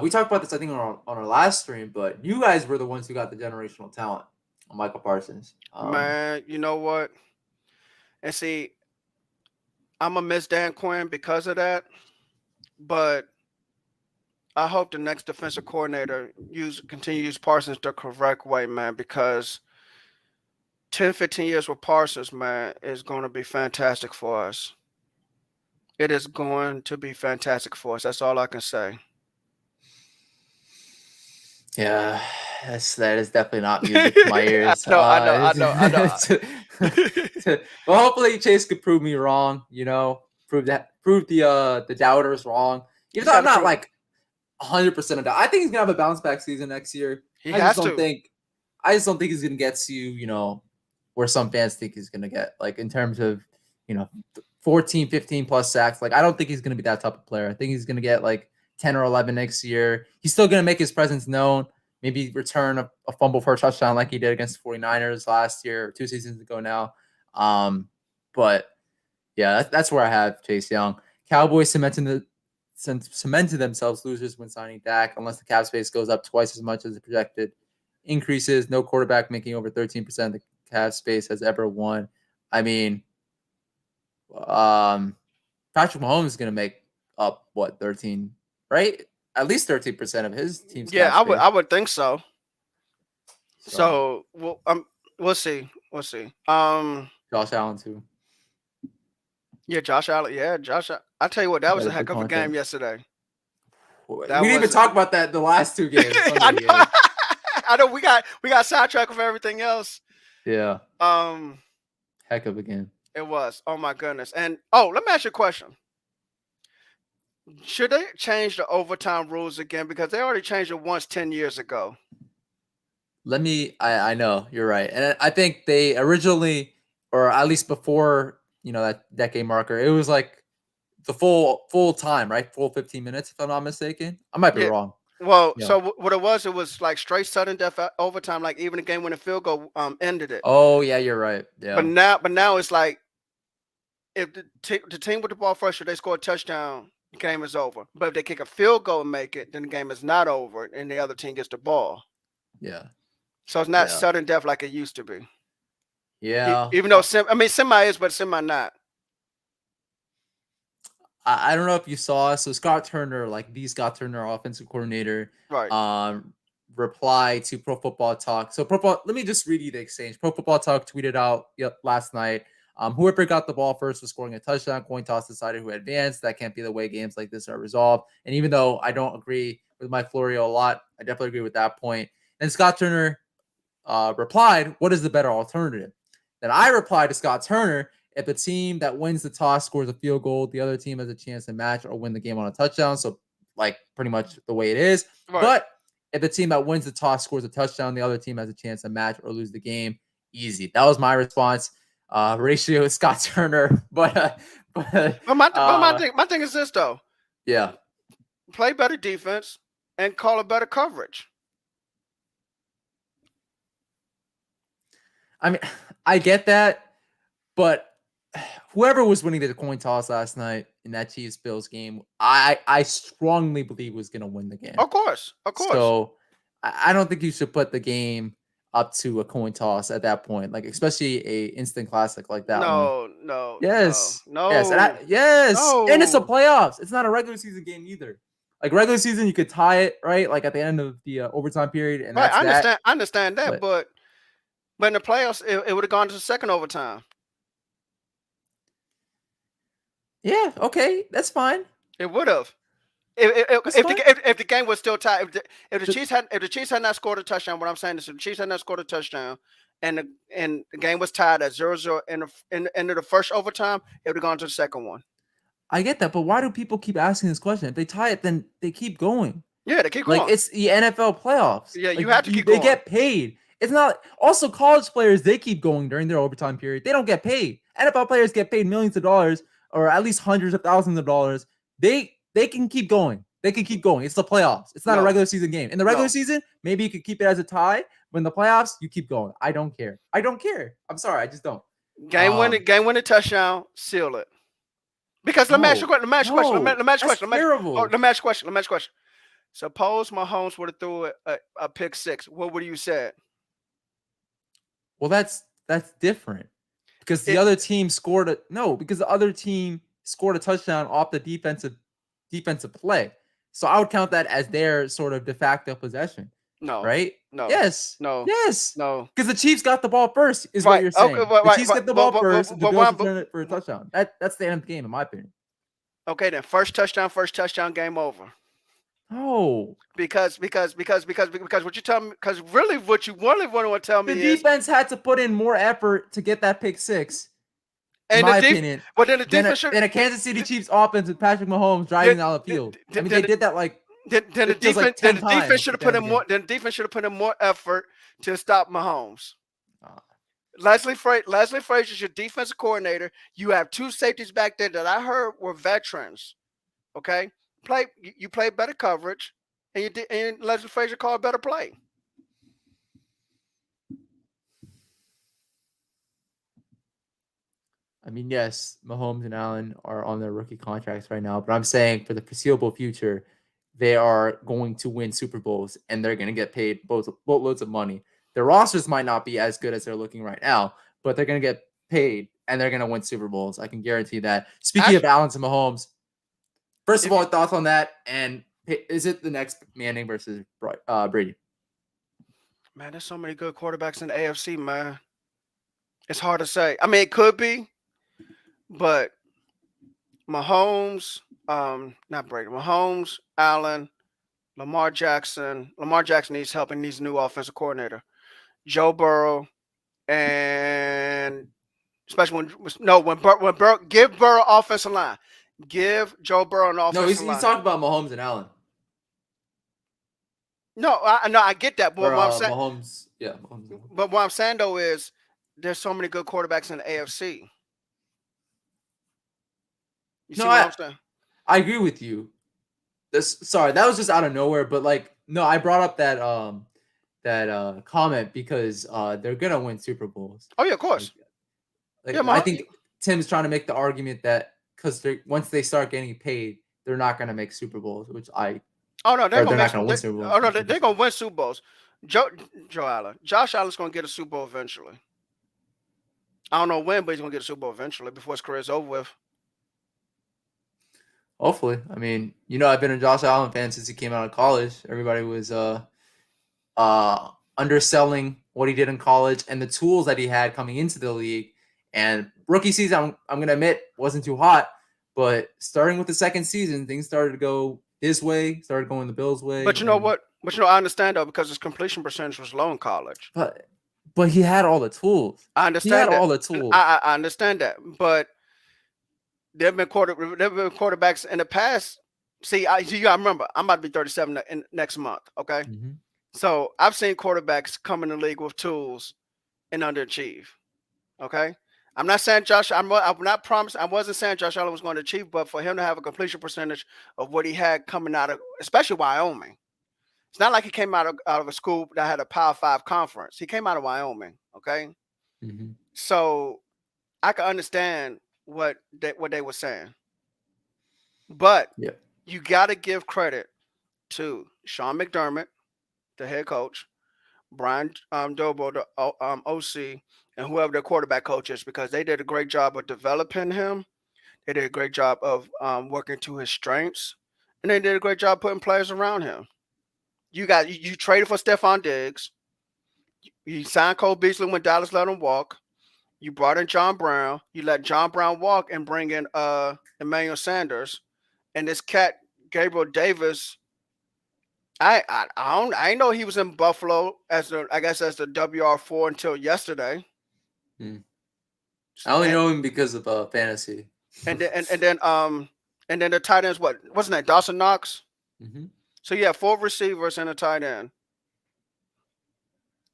we talked about this, I think, on our last stream, but you guys were the ones who got the generational talent on Michael Parsons. Man, you know what? And see, I'm going to miss Dan Quinn because of that, but I hope the next defensive coordinator continue to use Parsons the correct way, man, because 10, 15 years with Parsons, man, is going to be fantastic for us. It is going to be fantastic for us. That's all I can say. Yeah, that is definitely not music to my ears. I know. Well, hopefully Chase could prove me wrong. Prove the doubters wrong. Even though I'm not 100% of doubt. I think he's gonna have a bounce back season next year. I just don't think he's gonna get to where some fans think he's gonna get, in terms of 14, 15 plus sacks. I don't think he's gonna be that type of player. I think he's gonna get 10 or 11 next year. He's still going to make his presence known, maybe return a fumble for a touchdown like he did against the 49ers last year, or 2 seasons ago now. But yeah, that's where I have Chase Young. Cowboys cemented themselves losers when signing Dak, unless the cap space goes up twice as much as the projected increases. No quarterback making over 13% of the cap space has ever won. I mean, Patrick Mahomes is going to make up 13, right? At least 13% of his team's cap space. I would think so. So we'll see. Josh Allen too. Yeah, Josh Allen. Yeah, Josh. I tell you what, that was a heck of a game yesterday. We didn't even talk about that the last 2 games. I know. I know we got sidetracked with everything else. Yeah. Heck of a game. It was. Oh my goodness. And let me ask you a question. Should they change the overtime rules again? Because they already changed it once 10 years ago. I know you're right. And I think they originally, or at least before, that decade marker, it was like the full time, right? Full 15 minutes, if I'm not mistaken. I might be wrong. Well, so what it was like straight sudden death overtime, like even the game when the field goal ended it. Oh yeah, you're right. Yeah. But now it's like if the team with the ball first, if they score a touchdown, the game is over. But if they kick a field goal and make it, then the game is not over, and the other team gets the ball. Yeah. So it's not sudden death like it used to be. Yeah. Even though semi is, but semi not. I don't know if you saw. So Scott Turner, offensive coordinator, right? Reply to Pro Football Talk. So let me just read you the exchange. Pro Football Talk tweeted out last night. Whoever got the ball first was scoring a touchdown. Coin toss decided who advanced. That can't be the way games like this are resolved. And even though I don't agree with Mike Florio a lot, I definitely agree with that point. And Scott Turner replied, "What is the better alternative?" Then I replied to Scott Turner, "If the team that wins the toss scores a field goal, the other team has a chance to match or win the game on a touchdown." So like pretty much the way it is. Right. But if the team that wins the toss scores a touchdown, the other team has a chance to match or lose the game. Easy. That was my response. Ratio is Scott Turner, but my thing is this though. Yeah. Play better defense and call a better coverage. I mean, I get that, but whoever was winning the coin toss last night in that Chiefs-Bills game, I strongly believe was going to win the game. Of course. So I don't think you should put the game up to a coin toss at that point, like especially a instant classic like that. No. Yes. No. Yes. And it's a playoffs. It's not a regular season game either. Like regular season, you could tie it right, like at the end of the overtime period, and right. I understand that, but in the playoffs, it would have gone to the second overtime. Yeah. Okay, that's fine. It would have. If the game was still tied, if the Chiefs had not scored a touchdown, what I'm saying is if the Chiefs had not scored a touchdown, and the game was tied at 0-0 in the end of the first overtime, it would have gone to the second one. I get that, but why do people keep asking this question? If they tie it, then they keep going. Yeah, they keep going. Like it's the NFL playoffs. Yeah, like, you have to keep going. They get paid. It's not also college players. They keep going during their overtime period. They don't get paid. NFL players get paid millions of dollars, or at least hundreds of thousands of dollars. They can keep going. They can keep going. It's the playoffs. It's not a regular season game. In the regular season, maybe you could keep it as a tie. But in the playoffs, you keep going. I don't care. I'm sorry. I just don't. Game winning touchdown, seal it. Because let me ask you a question. Suppose Mahomes would have threw a pick six. What would you say? Well, that's different. Because the other team scored because the other team scored a touchdown off the defensive play. So I would count that as their sort of de facto possession. No. Right? No. Yes. No. Yes. No. Because the Chiefs got the ball first, is what you're saying. Okay, the Chiefs get the ball first, the Bills return it for a touchdown. That's the end of the game, in my opinion. Okay, then first touchdown, game over. Oh. Because what you tell me, because really what you really want to tell me is the defense had to put in more effort to get that pick six. In my opinion, but then the defense than a Kansas City Chiefs offense with Patrick Mahomes driving down the field. I mean, they did that like. Then the defense should have put in more. Then the defense should have put in more effort to stop Mahomes. Leslie Frazier is your defensive coordinator. You have two safeties back there that I heard were veterans. Okay, You play better coverage, and Leslie Frazier called better play. I mean, yes, Mahomes and Allen are on their rookie contracts right now, but I'm saying for the foreseeable future, they are going to win Super Bowls and they're going to get paid boatloads of money. Their rosters might not be as good as they're looking right now, but they're going to get paid and they're going to win Super Bowls. I can guarantee that. Speaking of Allen and Mahomes, first of all, thoughts on that? And is it the next Manning versus Brady? Man, there's so many good quarterbacks in the AFC, man. It's hard to say. I mean, it could be, but Mahomes, not Brady, Mahomes, Allen, Lamar Jackson. Lamar Jackson needs help and needs a new offensive coordinator. Joe Burrow, and especially when Burrow, give Burrow offensive line. Give Joe Burrow an offensive line. No, he's talking about Mahomes and Allen. No, I get that. But what I'm saying, Mahomes, yeah. Mahomes. But what I'm saying though is there's so many good quarterbacks in the AFC. You see what I'm saying? I agree with you. Sorry, that was just out of nowhere, but no, I brought up that comment because they're gonna win Super Bowls. Oh yeah, of course. I think Tim's trying to make the argument that because once they start getting paid, they're not gonna make Super Bowls, which I. Oh no, they're not gonna win Super Bowls. Oh no, they're gonna win Super Bowls. Josh Allen's gonna get a Super Bowl eventually. I don't know when, but he's gonna get a Super Bowl eventually before his career's over with. Hopefully. I mean, I've been a Josh Allen fan since he came out of college. Everybody was underselling what he did in college and the tools that he had coming into the league. And rookie season, I'm going to admit, wasn't too hot. But starting with the second season, things started to go his way, started going the Bills' way. But you know what? I understand, though, because his completion percentage was low in college. But he had all the tools. I understand all the tools. I understand that. But there have been quarterbacks in the past. See, I remember, I'm about to be 37 next month, okay? Mm-hmm. So I've seen quarterbacks come in the league with tools and underachieve, okay? I'm not saying I'm not promising. I wasn't saying Josh Allen was going to achieve, but for him to have a completion percentage of what he had coming out of, especially Wyoming, it's not like he came out of a school that had a Power 5 conference. He came out of Wyoming, okay? Mm-hmm. So I can understand what they were saying, but you got to give credit to Sean McDermott, the head coach, Brian Dobo, the OC, and whoever their quarterback coach is, because they did a great job of developing him. They did a great job of working to his strengths, and they did a great job putting players around him. You traded for Stephon Diggs. You signed Cole Beasley when Dallas let him walk. You brought in John Brown. You let John Brown walk and bring in Emmanuel Sanders, and this cat Gabriel Davis. I know he was in Buffalo as the WR4 until yesterday. I only know him because of fantasy. And then the tight ends, wasn't that Dawson Knox? Mm-hmm. So you have 4 receivers and a tight end.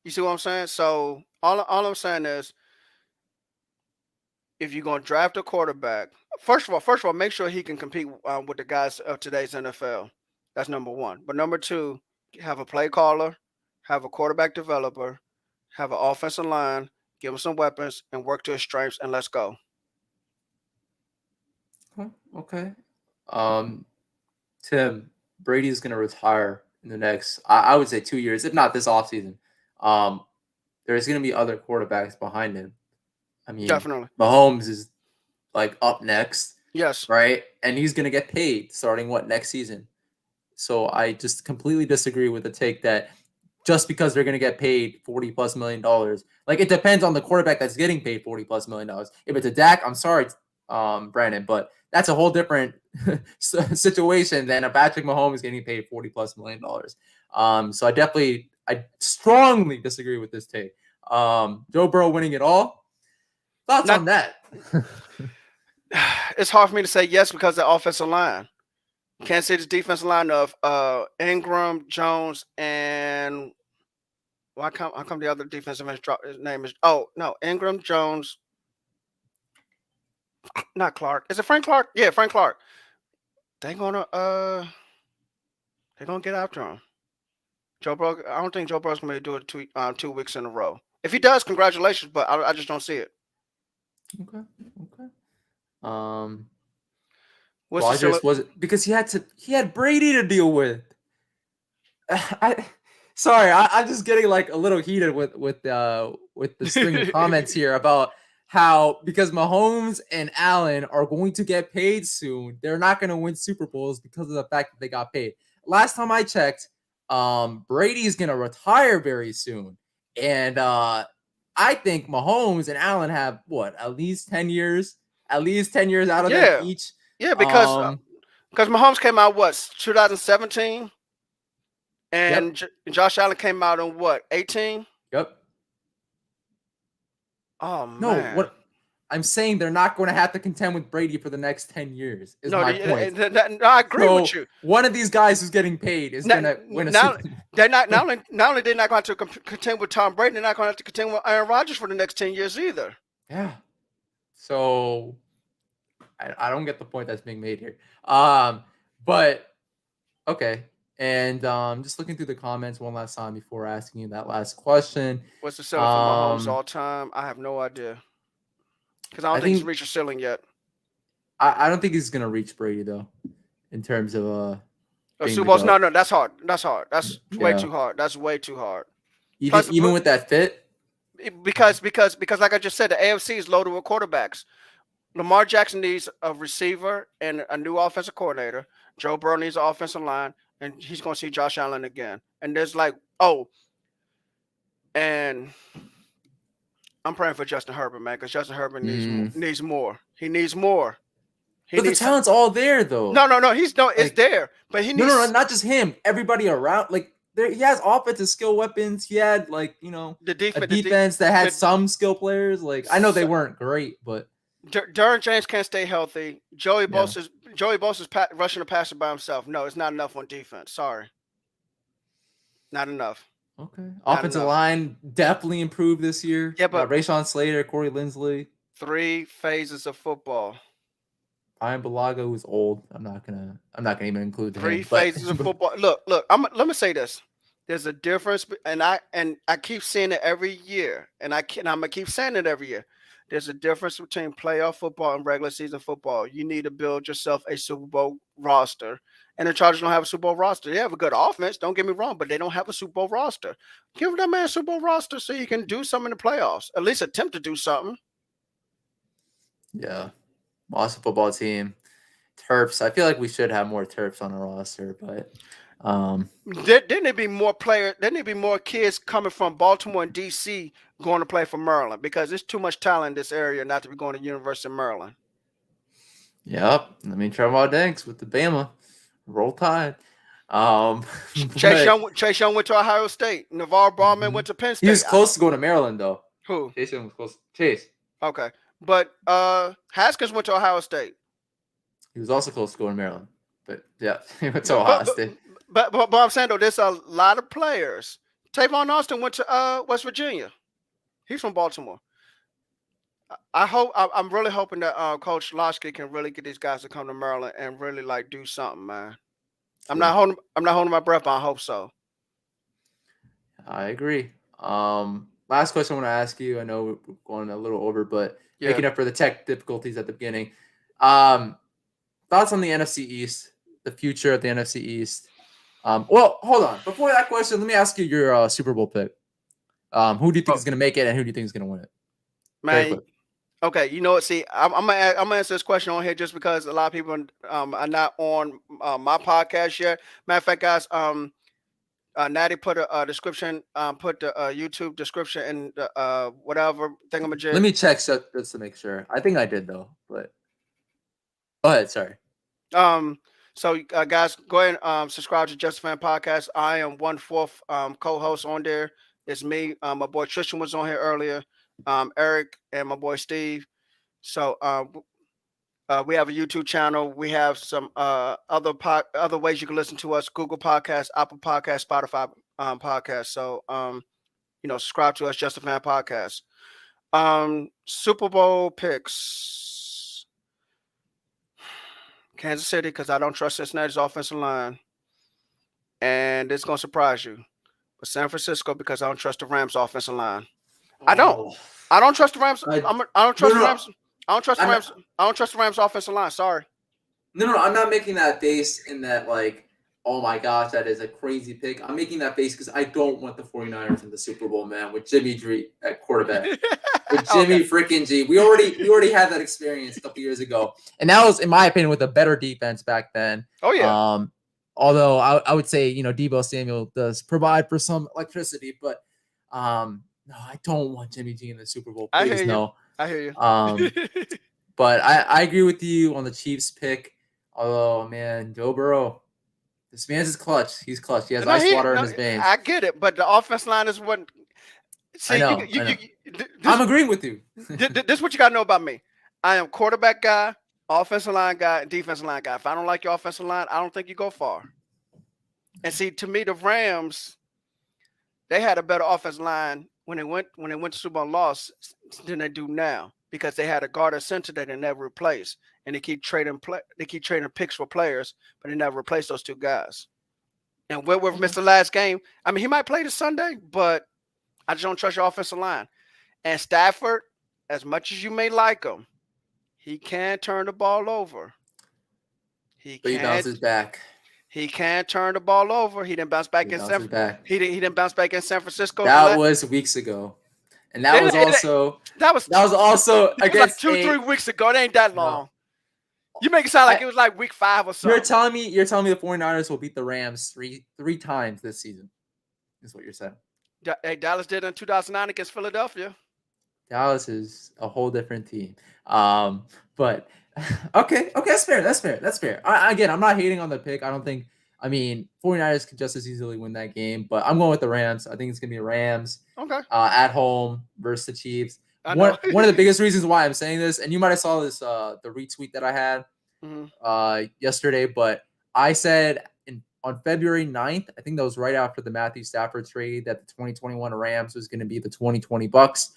You see what I'm saying? So all I'm saying is, if you're going to draft a quarterback, first of all, make sure he can compete with the guys of today's NFL. That's number one. But number two, have a play caller, have a quarterback developer, have an offensive line, give him some weapons, and work to his strengths, and let's go. Okay. Tim, Brady's going to retire in the next, I would say 2 years, if not this offseason. There's going to be other quarterbacks behind him. I mean, definitely. Mahomes is up next. Yes. Right? And he's going to get paid starting next season. So I just completely disagree with the take that just because they're going to get paid $40+ million, it depends on the quarterback that's getting paid $40+ million. If it's a Dak, I'm sorry, Brandon, but that's a whole different situation than a Patrick Mahomes getting paid $40+ million. So I strongly disagree with this take. Joe Burrow winning it all. Thoughts on that? It's hard for me to say yes because of the offensive line. Kansas City's defensive line of Ingram, Jones, and how come the other defensive end dropped his name is Ingram, Jones, not Clark. Is it Frank Clark? Yeah, Frank Clark. they're gonna get after him. Joe Burrow. I don't think Joe Burrow's gonna do it 2 weeks in a row. If he does, congratulations. But I just don't see it. Okay. Okay. What's the Rodgers was it because he had Brady to deal with. I'm just getting like a little heated with the string of comments here about how because Mahomes and Allen are going to get paid soon, they're not going to win Super Bowls because of the fact that they got paid. Last time I checked, Brady's going to retire very soon, and I think Mahomes and Allen have at least 10 years out of them each. Yeah, because Mahomes came out 2017, and Josh Allen came out in 18. Yep. Oh man. No, what I'm saying, they're not going to have to contend with Brady for the next 10 years. Is my point. I agree with you. One of these guys who's getting paid is going to win a Super Bowl. They're not only they're not going to contend with Tom Brady, they're not going to have to contend with Aaron Rodgers for the next 10 years either. Yeah. So I don't get the point that's being made here. But okay. And just looking through the comments one last time before asking you that last question. What's the ceiling for Mahomes all time? I have no idea. Because I don't think he's reached a ceiling yet. I don't think he's gonna reach Brady though, in terms of Super Bowls. No, that's hard. That's hard. That's way too hard. That's way too hard. Even with that fit. Because like I just said, the AFC is loaded with quarterbacks. Lamar Jackson needs a receiver and a new offensive coordinator. Joe Burrow needs an offensive line, and he's going to see Josh Allen again. And there's and I'm praying for Justin Herbert, man, because Justin Herbert needs more. He needs more. But the talent's all there, though. No. It's there, but he needs. No, not just him. Everybody around, he has offensive skill weapons. He had a defense that had some skill players. I know they weren't great, but Derwin James can't stay healthy. Joey Bosa's rushing the passer by himself. No, it's not enough on defense. Sorry, not enough. Okay. Offensive line definitely improved this year. Yeah, but Rashawn Slater, Corey Linsley. 3 phases of football. Brian Bulaga was old. I'm not gonna even include him. 3 phases of football. Look. Let me say this. There's a difference, and I keep seeing it every year, and I'm gonna keep saying it every year. There's a difference between playoff football and regular season football. You need to build yourself a Super Bowl roster. And the Chargers don't have a Super Bowl roster. They have a good offense, don't get me wrong, but they don't have a Super Bowl roster. Give that man a Super Bowl roster so you can do something in the playoffs. At least attempt to do something. Yeah. Awesome football team. Terps. I feel like we should have more Terps on our roster, but Didn't there be more players? Didn't there be more kids coming from Baltimore and DC going to play for Maryland? Because there's too much talent in this area not to be going to University of Maryland. Yep. Trevor Danks with the Bama. Roll Tide. Chase Young went to Ohio State. Navarre Bowman went to Penn State. He was close to going to Maryland, though. Who? Chase Young was close. Chase. Okay. But Haskins went to Ohio State. He was also close to going to Maryland. But yeah, he went to Ohio State. But I'm saying, though, there's a lot of players. Tavon Austin went to West Virginia. He's from Baltimore. I'm really hoping that Coach Loschke can really get these guys to come to Maryland and really do something, man. I'm not holding my breath, but I hope so. I agree. Last question I want to ask you. I know we're going a little over, but making up for the tech difficulties at the beginning. Thoughts on the NFC East, the future of the NFC East. Well, hold on. Before that question, let me ask you your Super Bowl pick. Who do you think is going to make it, and who do you think is going to win it? Man, okay. You know what? See, I'm gonna answer this question on here just because a lot of people are not on my podcast yet. Matter of fact, guys, Natty put a description, put the YouTube description in the whatever thingamajig. Let me check just to make sure. I think I did though, but go ahead. Sorry. So guys, go ahead and subscribe to Just a Fan Podcast. I am 1/4 co-host on there. It's me. My boy Tristan was on here earlier. Eric and my boy Steve. So we have a YouTube channel. We have some other ways you can listen to us: Google Podcasts, Apple Podcasts, Spotify Podcasts. So subscribe to us, Just a Fan Podcast. Super Bowl picks. Kansas City, because I don't trust Cincinnati's offensive line, and it's gonna surprise you. But San Francisco, because I don't trust the Rams' offensive line. I don't. Oh, I don't trust the Rams. I don't no, trust the no, Rams. I don't trust the I'm Rams. I don't trust the Rams' offensive line. Sorry. no. I'm not making that face in that like, oh my gosh, that is a crazy pick. I'm making that face because I don't want the 49ers in the Super Bowl, man, with Jimmy G at quarterback. With Jimmy freaking G. We already had that experience a couple years ago. And that was, in my opinion, with a better defense back then. Oh, yeah. Although I would say, Deebo Samuel does provide for some electricity, but no, I don't want Jimmy G in the Super Bowl. Please, no. I hear you. But I agree with you on the Chiefs pick. Although, man, Joe Burrow, this man's is clutch. He's clutch. He has ice water in his veins. I get it, but the offense line is what. See, I know. I'm agreeing with you. This is what you got to know about me. I am quarterback guy, offensive line guy, and defensive line guy. If I don't like your offensive line, I don't think you go far. And see, to me, the Rams, they had a better offensive line when they went to Super Bowl and lost than they do now, because they had a guard at center that they never replaced, and they keep trading picks for players, but they never replaced those two guys. And Whitworth missed the last game. I mean, he might play this Sunday, but I just don't trust your offensive line. And Stafford, as much as you may like him, he can't turn the ball over. He bounces back. He can't turn the ball over. He didn't bounce back in San Francisco. He didn't bounce back in San Francisco. That was weeks ago, and that was also against 2-3 weeks ago. It ain't that long. No. You make it sound like it was like week 5 or something. You're telling me the 49ers will beat the Rams three times this season. Is what you're saying. Hey, Dallas did in 2009 against Philadelphia. Dallas is a whole different team. But okay, that's fair. Again, I'm not hating on the pick. I don't think. I mean, 49ers could just as easily win that game, but I'm going with the Rams. I think it's gonna be Rams. Okay. At home versus the Chiefs. One of the biggest reasons why I'm saying this, and you might have saw this, the retweet that I had yesterday, but I said on February 9th, I think that was right after the Matthew Stafford trade, that the 2021 Rams was going to be the 2020 Bucks.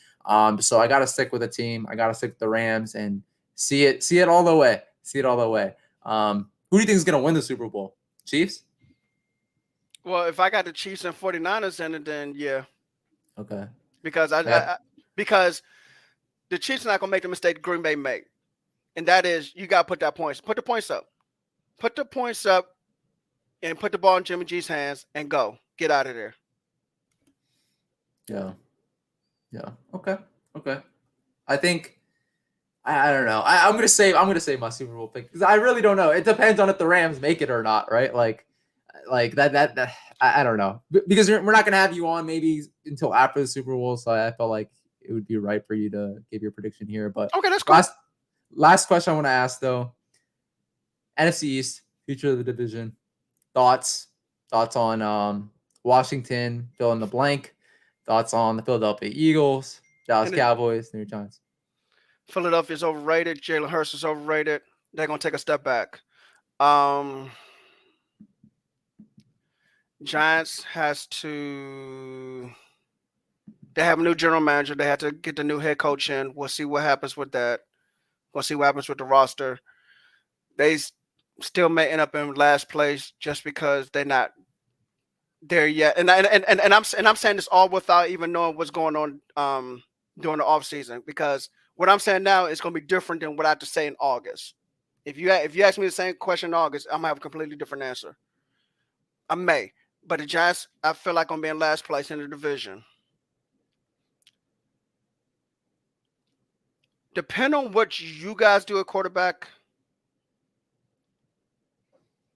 So I got to stick with the team. I got to stick with the Rams and see it all the way. See it all the way. Who do you think is going to win the Super Bowl? Chiefs? Well, if I got the Chiefs and 49ers in it, then yeah. Okay. Because because the Chiefs are not going to make the mistake Green Bay made. And that is, you got to put the points up. Put the points up and put the ball in Jimmy G's hands and go. Get out of there. Yeah. Okay. I think I don't know. I'm gonna say my Super Bowl pick because I really don't know. It depends on if the Rams make it or not, right? Like that. I don't know because we're not gonna have you on maybe until after the Super Bowl. So I felt like it would be right for you to give your prediction here. But okay, that's cool. Last question I want to ask though. NFC East, future of the division. Thoughts on Washington, fill in the blank. Thoughts on the Philadelphia Eagles, Dallas Cowboys, New York Giants. Philadelphia's overrated. Jalen Hurts is overrated. They're going to take a step back. Giants they have a new general manager. They have to get the new head coach in. We'll see what happens with that. We'll see what happens with the roster. They still may end up in last place just because they're not there yet. And I'm saying this all without even knowing what's going on during the offseason, because what I'm saying now is going to be different than what I have to say in August. If you ask me the same question in August, I'm going to have a completely different answer. I may. But the Giants, I feel like I'm going to be in last place in the division. Depending on what you guys do at quarterback,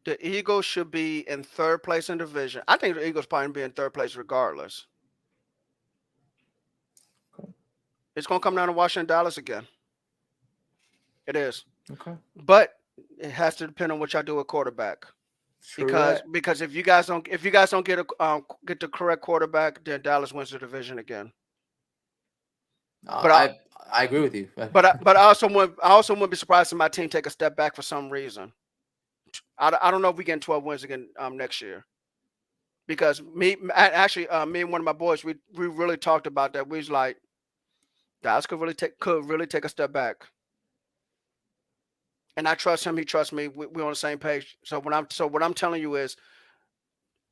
the Eagles should be in third place in the division. I think the Eagles probably be in third place regardless. Okay. It's going to come down to Washington, Dallas again. It is. Okay. But it has to depend on what y'all do at quarterback. Because if you guys don't get the correct quarterback, then Dallas wins the division again. But I agree with you. But I also wouldn't be surprised if my team take a step back for some reason. I don't know if we get 12 wins again next year, because me and one of my boys, we really talked about that. We was like, Dallas could really take a step back. and I trust him. He trusts me. We're on the same page. So what I'm telling you is,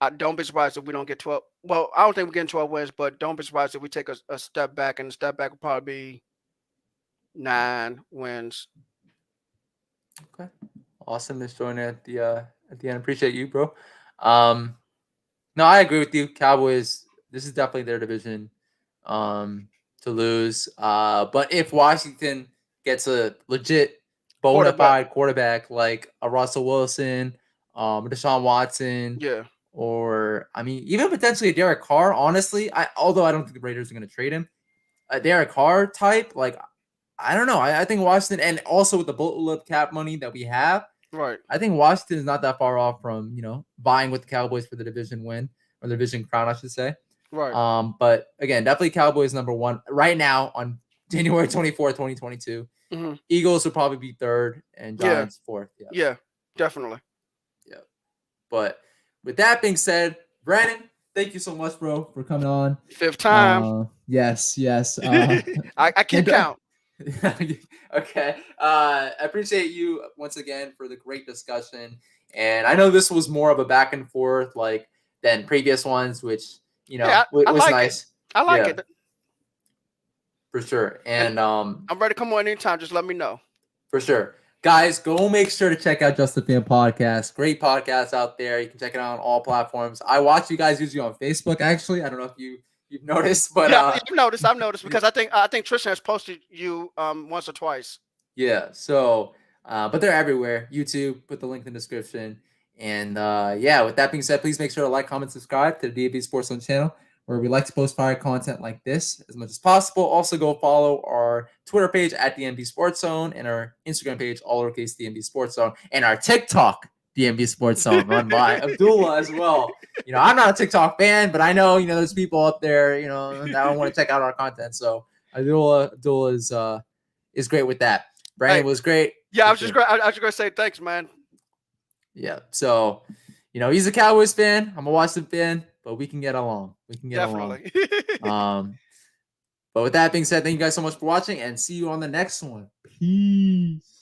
I don't be surprised if we don't get 12. Well, I don't think we're getting 12 wins, but don't be surprised if we take a step back, and the step back will probably be 9 wins. Okay. Awesome. Just joining at the end. Appreciate you, bro. No, I agree with you. Cowboys, this is definitely their division to lose. But if Washington gets a legit bona fide quarterback like a Russell Wilson, Deshaun Watson, Yeah. or I mean, even potentially a Derek Carr, honestly, although I don't think the Raiders are going to trade him, a Derek Carr type, like, I don't know. I think Washington, and also with the boatload cap money that we have, Right. I think Washington is not that far off from, vying with the Cowboys for the division win, or the division crown, I should say. Right. But again, definitely Cowboys number one right now on January 24th, 2022. Mm-hmm. Eagles will probably be third and Giants fourth. Yeah, definitely. Yeah. But with that being said, Brandon, thank you so much, bro, for coming on. 5th time. Yes. I keep count. Okay. I appreciate you once again for the great discussion. And I know this was more of a back and forth than previous ones, which, was like nice. I like it. For sure. And I'm ready to come on anytime. Just let me know. For sure. Guys, go make sure to check out Just a Fan Podcast. Great podcast out there. You can check it out on all platforms. I watch you guys usually on Facebook, actually. I don't know if you've noticed, but I've noticed because I think Tristan has posted you once or twice. Yeah. So but they're everywhere. YouTube, put the link in the description. And with that being said, please make sure to like, comment, subscribe to the DAB Sports Zone channel, where we like to post fire content like this as much as possible. Also, go follow our Twitter page at DMB Sports Zone, and our Instagram page, all lowercase DMB Sports Zone, and our TikTok, DMB Sports Zone, run by Abdullah as well. I'm not a TikTok fan, but I know, there's people out there, that want to check out our content. So Abdullah is great with that. Brandon was great. Yeah, I was just going to say thanks, man. Yeah. So, he's a Cowboys fan. I'm a Washington fan, but we can get along. Along. But with that being said, thank you guys so much for watching, and see you on the next one. Peace.